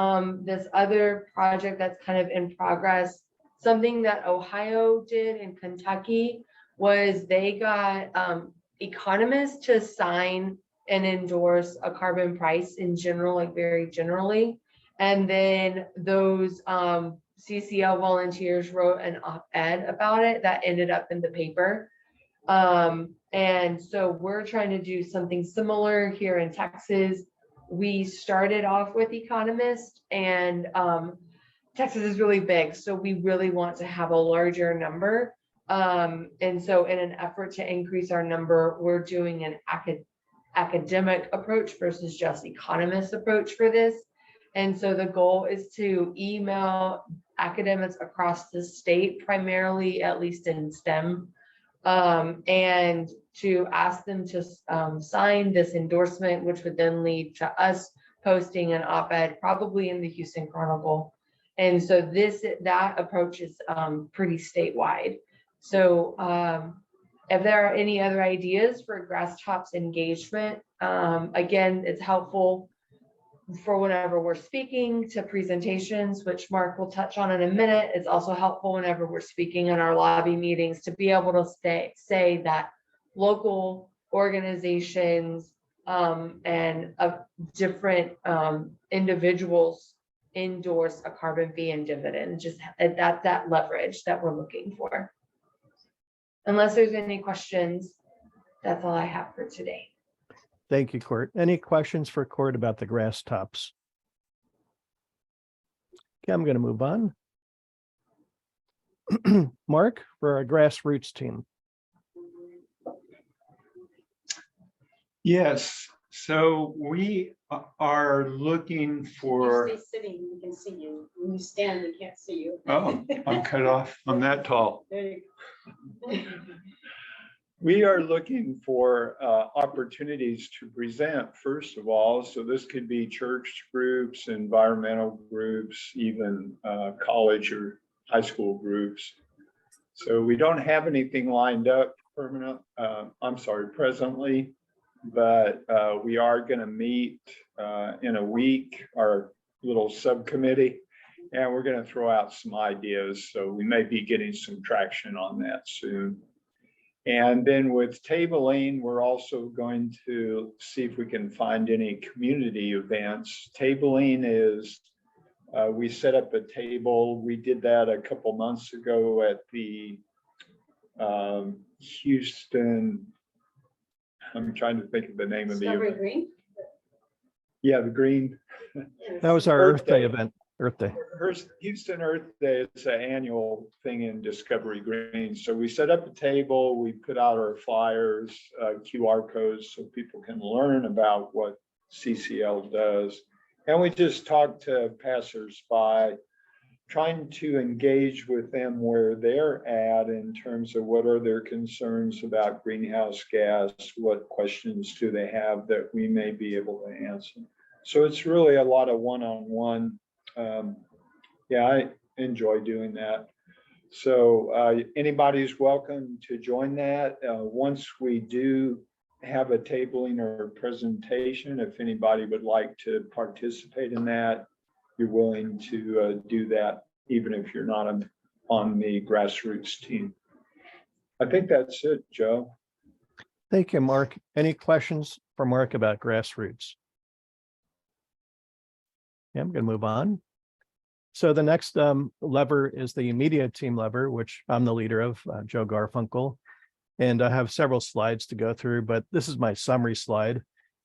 this other project that's kind of in progress, something that Ohio did in Kentucky was they got economists to sign and endorse a carbon price in general, like very generally. And then those CCL volunteers wrote an op-ed about it that ended up in the paper. And so we're trying to do something similar here in Texas. We started off with Economist, and Texas is really big, so we really want to have a larger number. And so in an effort to increase our number, we're doing an academic approach versus just economist approach for this. And so the goal is to email academics across the state, primarily at least in STEM, and to ask them to sign this endorsement, which would then lead to us posting an op-ed probably in the Houston Chronicle. And so that approach is pretty statewide. So if there are any other ideas for Grass Tops engagement, again, it's helpful for whenever we're speaking to presentations, which Mark will touch on in a minute. It's also helpful whenever we're speaking in our lobby meetings to be able to say that local organizations and different individuals endorse a carbon fee and dividend. Just that leverage that we're looking for. Unless there's any questions, that's all I have for today.
Thank you, Court. Any questions for Court about the grass tops? Okay, I'm going to move on. Mark, for our grassroots team.
Yes, so we are looking for,
You stay sitting, we can see you. When you stand, we can't see you.
oh, I'm cut off. I'm that tall.
There you go.
We are looking for opportunities to present, first of all. So this could be church groups, environmental groups, even college or high school groups. So we don't have anything lined up presently, but we are going to meet in a week, our little subcommittee, and we're going to throw out some ideas. So we may be getting some traction on that soon. And then with tabling, we're also going to see if we can find any community events. Tabling is, we set up a table. We did that a couple months ago at the Houston, I'm trying to think of the name of the
Discovery
event.
Green?
Yeah, the green.
That was our Earth Day event. Earth Day.
Houston Earth Day is an annual thing in Discovery Green. So we set up a table, we put out our flyers, QR codes so people can learn about what CCL does. And we just talk to passersby, trying to engage with them where they're at in terms of what are their concerns about greenhouse gas, what questions do they have that we may be able to answer. So it's really a lot of one-on-one. Yeah, I enjoy doing that. So anybody's welcome to join that. Once we do have a tabling or presentation, if anybody would like to participate in that, you're willing to do that, even if you're not on the grassroots team. I think that's it, Joe.
Thank you, Mark. Any questions for Mark about grassroots? Yeah, I'm going to move on. So the next lever is the media team lever, which I'm the leader of, Joe Garfunkel. And I have several slides to go through, but this is my summary slide.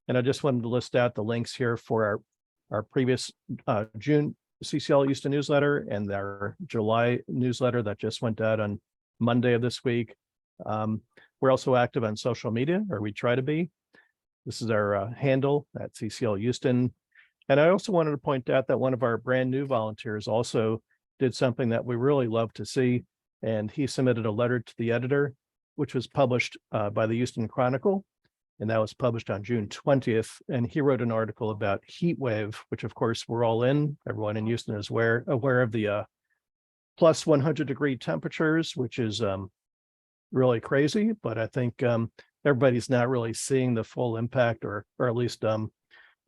And I just wanted to list out the links here for our previous June CCL Houston newsletter and our July newsletter that just went out on Monday of this week. We're also active on social media, or we try to be. This is our handle at CCL Houston. And I also wanted to point out that one of our brand new volunteers also did something that we really love to see. And he submitted a letter to the editor, which was published by the Houston Chronicle. And that was published on June 20th. And he wrote an article about heat wave, which of course we're all in. Everyone in Houston is aware of the plus 100-degree temperatures, which is really crazy. But I think everybody's not really seeing the full impact, or at least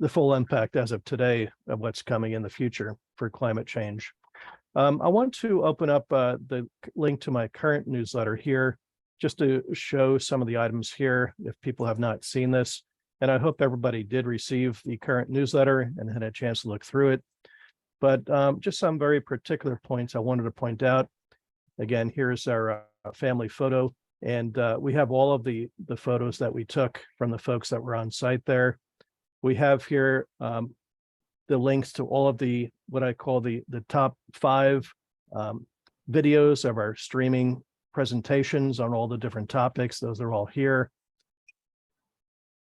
the full impact as of today of what's coming in the future for climate change. I want to open up the link to my current newsletter here, just to show some of the items here if people have not seen this. And I hope everybody did receive the current newsletter and had a chance to look through it. But just some very particular points I wanted to point out. Again, here's our family photo. And we have all of the photos that we took from the folks that were on site there. We have here the links to all of the, what I call the top 5 videos of our streaming presentations on all the different topics. Those are all here.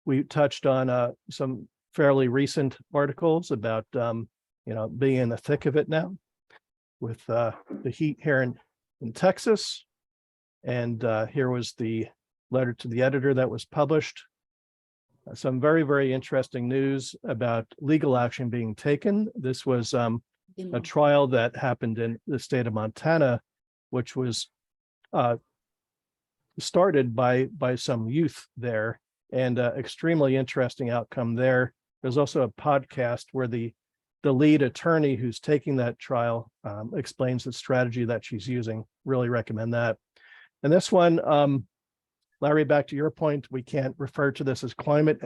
We touched on some fairly recent articles about, being in the thick of it now with the heat here in Texas. And here was the letter to the editor that was published. Some very, very interesting news about legal action being taken. This was a trial that happened in the state of Montana, which was started by some youth there, and extremely interesting outcome there. There's also a podcast where the lead attorney who's taking that trial explains the strategy that she's using. Really recommend that. And this one, Larry, back to your point, we can't refer to this as climate.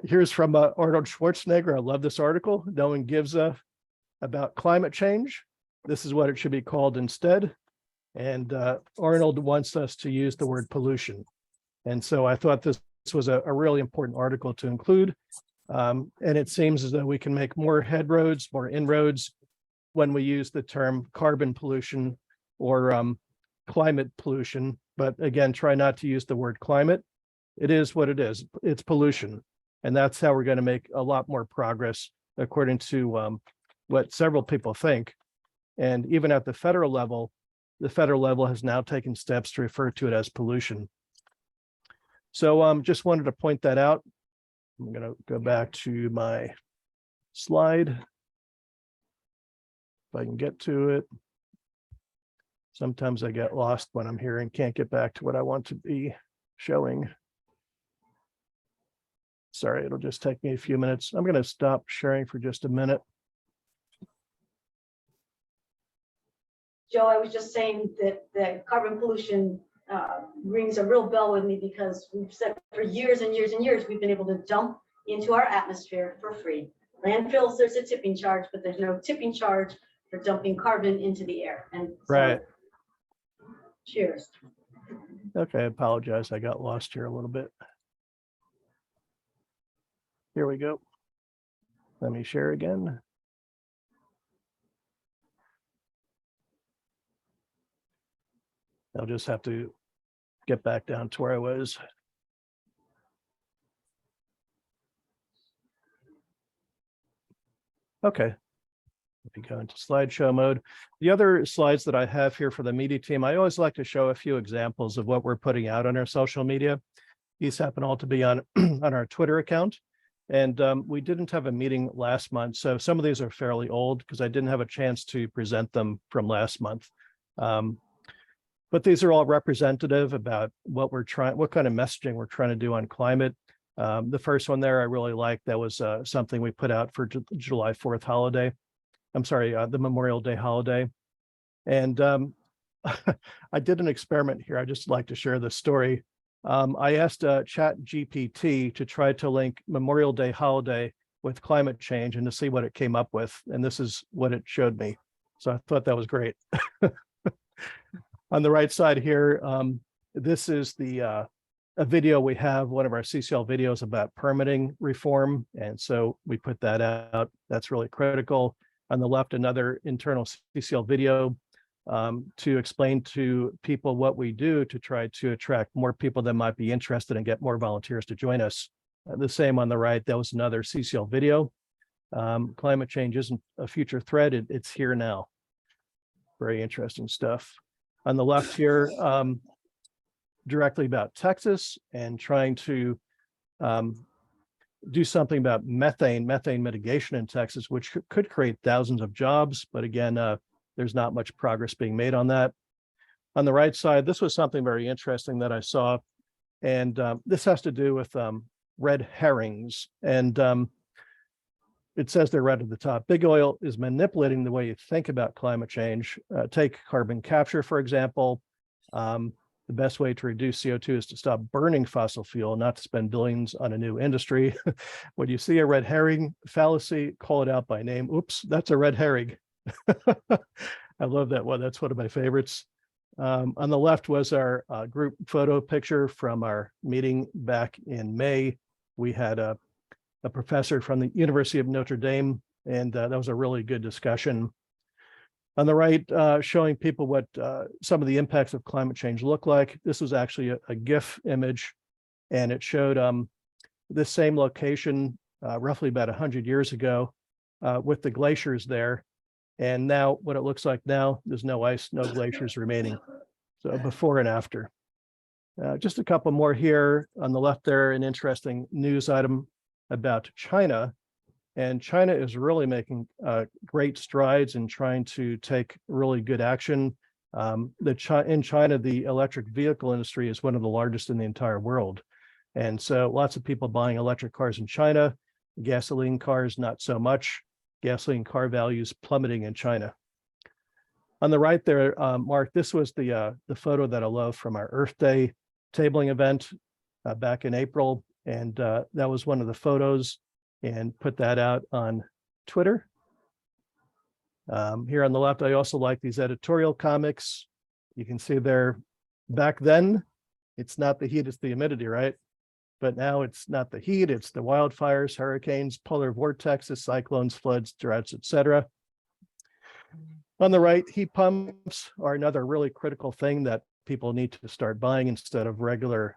Here's from Arnold Schwarzenegger. I love this article. No one gives about climate change. This is what it should be called instead. And Arnold wants us to use the word pollution. And so I thought this was a really important article to include. And it seems as though we can make more headroads, more inroads when we use the term carbon pollution or climate pollution. But again, try not to use the word climate. It is what it is. It's pollution. And that's how we're going to make a lot more progress, according to what several people think. And even at the federal level has now taken steps to refer to it as pollution. So just wanted to point that out. I'm going to go back to my slide. If I can get to it. Sometimes I get lost when I'm here and can't get back to what I want to be showing. Sorry, it'll just take me a few minutes. I'm going to stop sharing for just a minute.
Joe, I was just saying that carbon pollution rings a real bell with me, because we've said for years and years and years, we've been able to dump into our atmosphere for free. Landfills, there's a tipping charge, but there's no tipping charge for dumping carbon into the air. And so,
Right.
Cheers.
Okay, I apologize. I got lost here a little bit. Here we go. Let me share again. I'll just have to get back down to where I was. Okay. If you go into slideshow mode, the other slides that I have here for the media team, I always like to show a few examples of what we're putting out on our social media. These happen all to be on, on our Twitter account. And we didn't have a meeting last month. So some of these are fairly old because I didn't have a chance to present them from last month. But these are all representative about what we're trying, what kind of messaging we're trying to do on climate. The first one there I really liked. That was something we put out for July 4th holiday. I'm sorry, the Memorial Day holiday. And I did an experiment here. I just like to share this story. I asked ChatGPT to try to link Memorial Day holiday with climate change and to see what it came up with. And this is what it showed me. So I thought that was great. On the right side here, this is a video we have, one of our CCL videos about permitting reform. And so we put that out. That's really critical. On the left, another internal CCL video to explain to people what we do to try to attract more people that might be interested and get more volunteers to join us. The same on the right, that was another CCL video. Climate change isn't a future threat, it's here now. Very interesting stuff. On the left here, directly about Texas and trying to do something about methane mitigation in Texas, which could create thousands of jobs. But again, there's not much progress being made on that. On the right side, this was something very interesting that I saw. And this has to do with red herrings. And it says they're right at the top. Big oil is manipulating the way you think about climate change. Take carbon capture, for example. the best way to reduce CO2 is to stop burning fossil fuel, not to spend billions on a new industry. When you see a red herring fallacy, call it out by name. Oops, that's a red herring. I love that one. That's one of my favorites. On the left was our group photo picture from our meeting back in May. We had a professor from the University of Notre Dame, and that was a really good discussion. On the right, showing people what some of the impacts of climate change look like. This was actually a GIF image, and it showed this same location roughly about 100 years ago with the glaciers there. And now what it looks like now, there's no ice, no glaciers remaining. So before and after. Just a couple more here on the left there, an interesting news item about China. And China is really making great strides in trying to take really good action. In China, the electric vehicle industry is one of the largest in the entire world. And so lots of people buying electric cars in China, gasoline cars, not so much. Gasoline car values plummeting in China. On the right there, Mark, this was the photo that I love from our Earth Day tabling event back in April. And that was one of the photos, and put that out on Twitter. Here on the left, I also like these editorial comics. You can see there, back then, it's not the heat, it's the humidity, right? But now it's not the heat, it's the wildfires, hurricanes, polar vortexes, cyclones, floods, droughts, etc. On the right, heat pumps are another really critical thing that people need to start buying instead of regular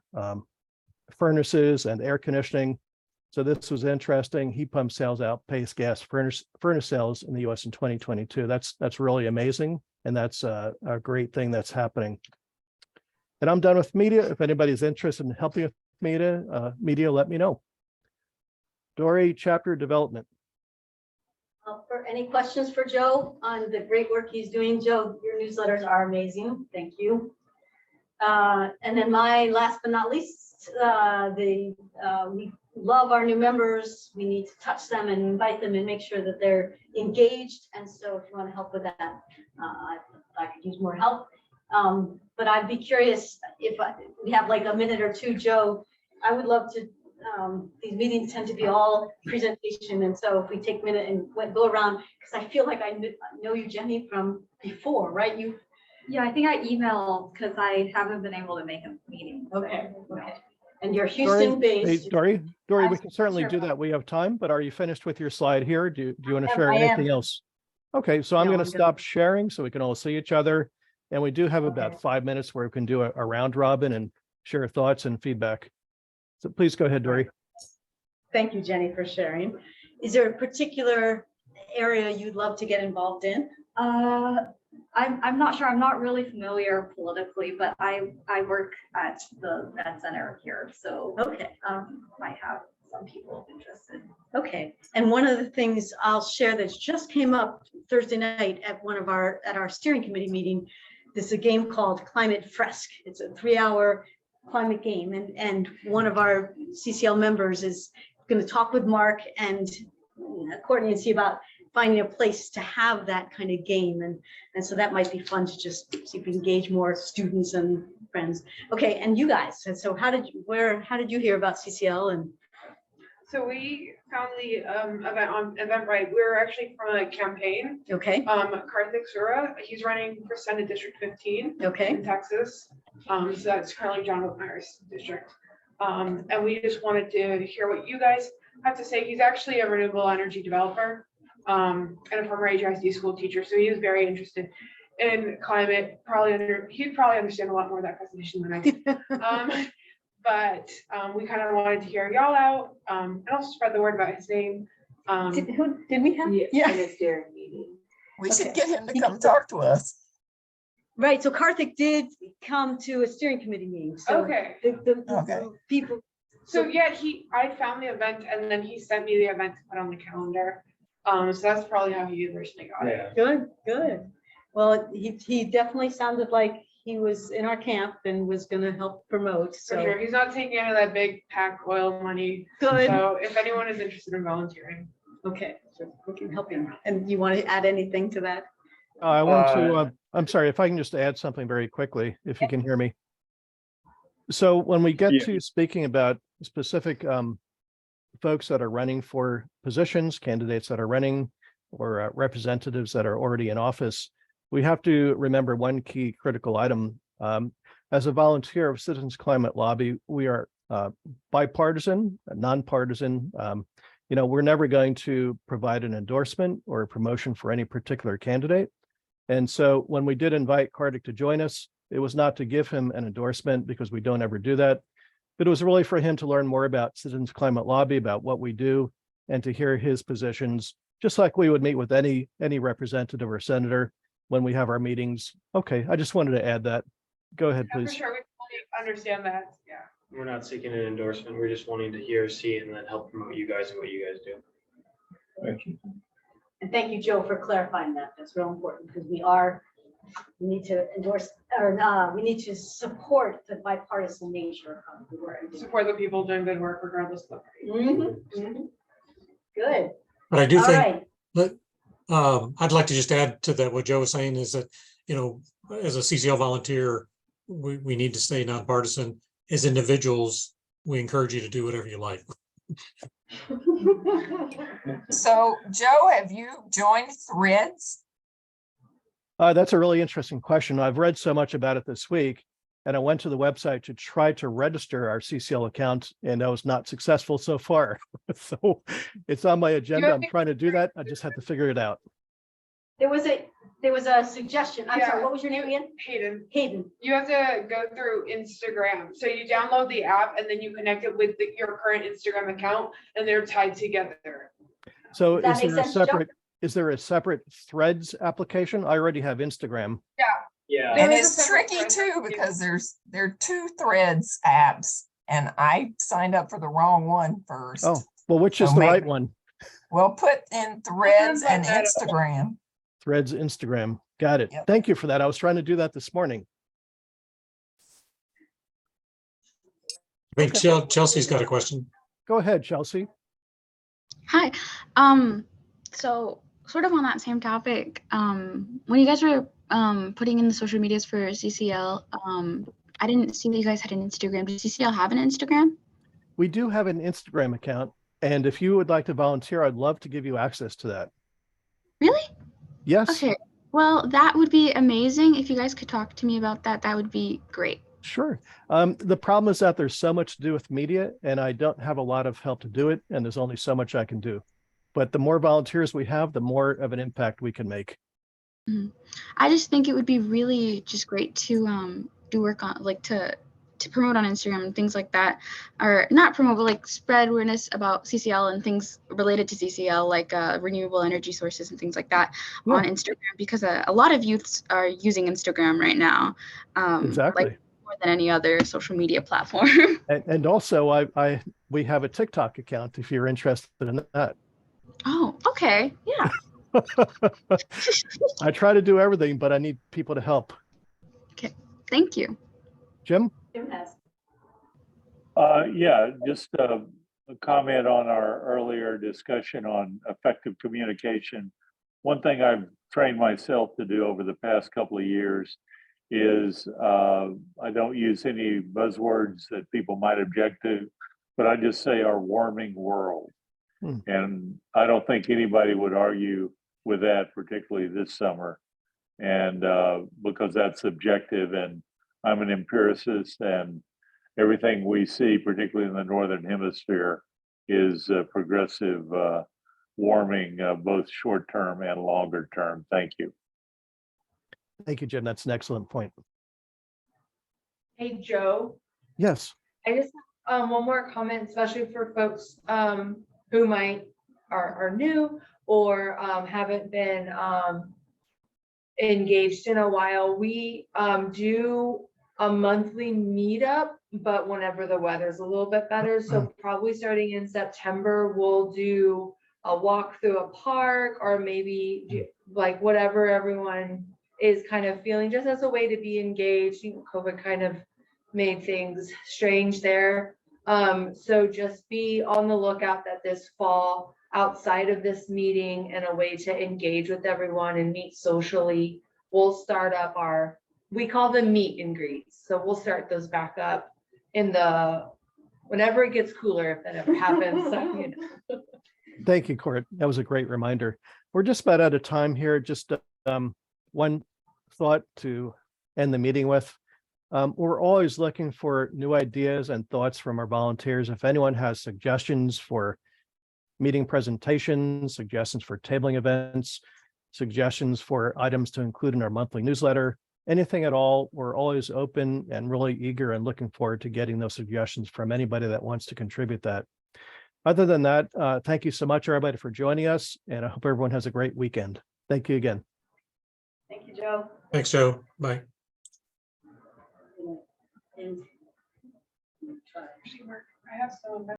furnaces and air conditioning. So this was interesting. Heat pump sales outpaced gas furnace sales in the US in 2022. That's really amazing. And that's a great thing that's happening. And I'm done with media. If anybody's interested in helping with media, let me know. Dory, chapter development.
For any questions for Joe on the great work he's doing, Joe, your newsletters are amazing. Thank you. And then my last but not least, we love our new members. We need to touch them and invite them and make sure that they're engaged. And so if you want to help with that, I could use more help. But I'd be curious if we have like a minute or two, Joe, I would love to, these meetings tend to be all presentation. And so if we take a minute and go around, because I feel like I know you, Jenny, from before, right?
Yeah, I think I emailed because I haven't been able to make a meeting.
Okay. And you're Houston based.
Hey, Dory, we can certainly do that. We have time, but are you finished with your slide here? Do you want to share anything else? Okay, so I'm going to stop sharing so we can all see each other. And we do have about 5 minutes where we can do a round robin and share thoughts and feedback. So please go ahead, Dory.
Thank you, Jenny, for sharing. Is there a particular area you'd love to get involved in?
I'm not sure. I'm not really familiar politically, but I work at the Med Center here, so might have some people interested.
Okay, and one of the things I'll share that just came up Thursday night at our steering committee meeting. This is a game called Climate Fresque. It's a 3-hour climate game, and one of our CCL members is going to talk with Mark and Courtney and see about finding a place to have that kind of game. And so that might be fun to just see if we engage more students and friends. Okay, and you guys, and so how did you hear about CCL? And
so we found the event on Eventbrite. We're actually from a campaign.
Okay.
Karthik Sura, he's running for Senate District 15 in Texas. So that's currently John Whitmire's district. And we just wanted to hear what you guys have to say. He's actually a renewable energy developer. And a former HISD school teacher, so he is very interested in climate. He'd probably understand a lot more of that presentation than I do. But we kind of wanted to hear y'all out and also spread the word about his name.
Did we have?
Yeah. Steering meeting.
We should get him to come talk to us.
Right. So Karthik did come to a steering committee meeting. So the people.
So yeah, I found the event and then he sent me the event to put on the calendar. So that's probably how he originally got it.
Good. Well, he definitely sounded like he was in our camp and was going to help promote. So
for sure, he's not taking any of that big PAC oil money.
Good.
So if anyone is interested in volunteering,
okay, so we can help him. And you want to add anything to that?
I want to. I'm sorry if I can just add something very quickly, if you can hear me. So when we get
Yeah.
to speaking about specific folks that are running for positions, candidates that are running, or representatives that are already in office, we have to remember one key critical item. As a volunteer of Citizens Climate Lobby, we are bipartisan, nonpartisan. We're never going to provide an endorsement or a promotion for any particular candidate. And so when we did invite Kartik to join us, it was not to give him an endorsement, because we don't ever do that, but it was really for him to learn more about Citizens Climate Lobby, about what we do, and to hear his positions, just like we would meet with any representative or senator when we have our meetings. Okay, I just wanted to add that. Go ahead,
Yeah, for
please.
sure, we totally understand that, yeah.
We're not seeking an endorsement. We're just wanting to hear, see, and then help promote you guys and what you guys do.
Thank you.
And thank you, Joe, for clarifying that. That's real important, because we need to endorse, or we need to support the bipartisan nature of the work.
Support the people doing good work regardless of the party.
Good.
But I do
All
think
right.
that I'd like to just add to that what Joe was saying is that, as a CCL volunteer, we need to stay nonpartisan. As individuals, we encourage you to do whatever you like.
So Joe, have you joined Threads?
That's a really interesting question. I've read so much about it this week, and I went to the website to try to register our CCL account, and I was not successful so far. So it's on my agenda. I'm trying to do that. I just have to figure it out.
There was a suggestion. I'm sorry, what was your name again?
Hayden.
Hayden.
You have to go through Instagram. So you download the app and then you connect it with your current Instagram account, and they're tied together.
So
Does that
is
make sense, Joe?
is there a separate Threads application? I already have Instagram.
Yeah.
And
There is a
it's
separate
tricky
Threads
too,
application.
because there are two Threads apps, and I signed up for the wrong one first.
Oh, well, which is
So
the
maybe-
right one?
Well, put in Threads
like
and
that.
Instagram.
Threads, Instagram. Got it.
Yep.
Thank you for that. I was trying to do that this morning.
I think Chelsea's got a question.
Go ahead, Chelsea.
Hi. So sort of on that same topic, when you guys were putting in the social medias for CCL, I didn't see that you guys had an Instagram. Does CCL have an Instagram?
We do have an Instagram account, and if you would like to volunteer, I'd love to give you access to that.
Really?
Yes.
Okay. Well, that would be amazing. If you guys could talk to me about that, that would be great.
Sure. The problem is that there's so much to do with media, and I don't have a lot of help to do it, and there's only so much I can do. But the more volunteers we have, the more of an impact we can make.
I just think it would be really just great to do work on, like, to promote on Instagram and things like that, or not promote, but like spread awareness about CCL and things related to CCL, like renewable energy sources and things like that on Instagram, because a lot of youths are using Instagram right now.
Exactly.
Like more than any other social media platform.
And also, we have a TikTok account if you're interested in that.
Oh, okay. Yeah.
I try to do everything, but I need people to help.
Okay. Thank you.
Jim?
Jim has.
Yeah, just a comment on our earlier discussion on effective communication. One thing I've trained myself to do over the past couple of years is I don't use any buzzwords that people might object to, but I just say our warming world. And I don't think anybody would argue with that, particularly this summer. And because that's subjective, and I'm an empiricist, and everything we see, particularly in the Northern Hemisphere, is progressive warming, both short-term and longer term. Thank you.
Thank you, Jim. That's an excellent point.
Hey, Joe,
Yes.
I just have one more comment, especially for folks who might are new or haven't been engaged in a while. We do a monthly meetup, but whenever the weather's a little bit better. So probably starting in September, we'll do a walk through a park, or maybe like whatever everyone is kind of feeling, just as a way to be engaged. You know, COVID kind of made things strange there. So just be on the lookout that this fall, outside of this meeting and a way to engage with everyone and meet socially, we'll start up we call them meet and greets. So we'll start those back up whenever it gets cooler, if that ever happens. So, you know.
Thank you, Court. That was a great reminder. We're just about out of time here. Just one thought to end the meeting with. We're always looking for new ideas and thoughts from our volunteers. If anyone has suggestions for meeting presentations, suggestions for tabling events, suggestions for items to include in our monthly newsletter, anything at all, we're always open and really eager and looking forward to getting those suggestions from anybody that wants to contribute that. Other than that, thank you so much, everybody, for joining us, and I hope everyone has a great weekend. Thank you again.
Thank you, Joe.
Thanks, Joe. Bye.
I have some.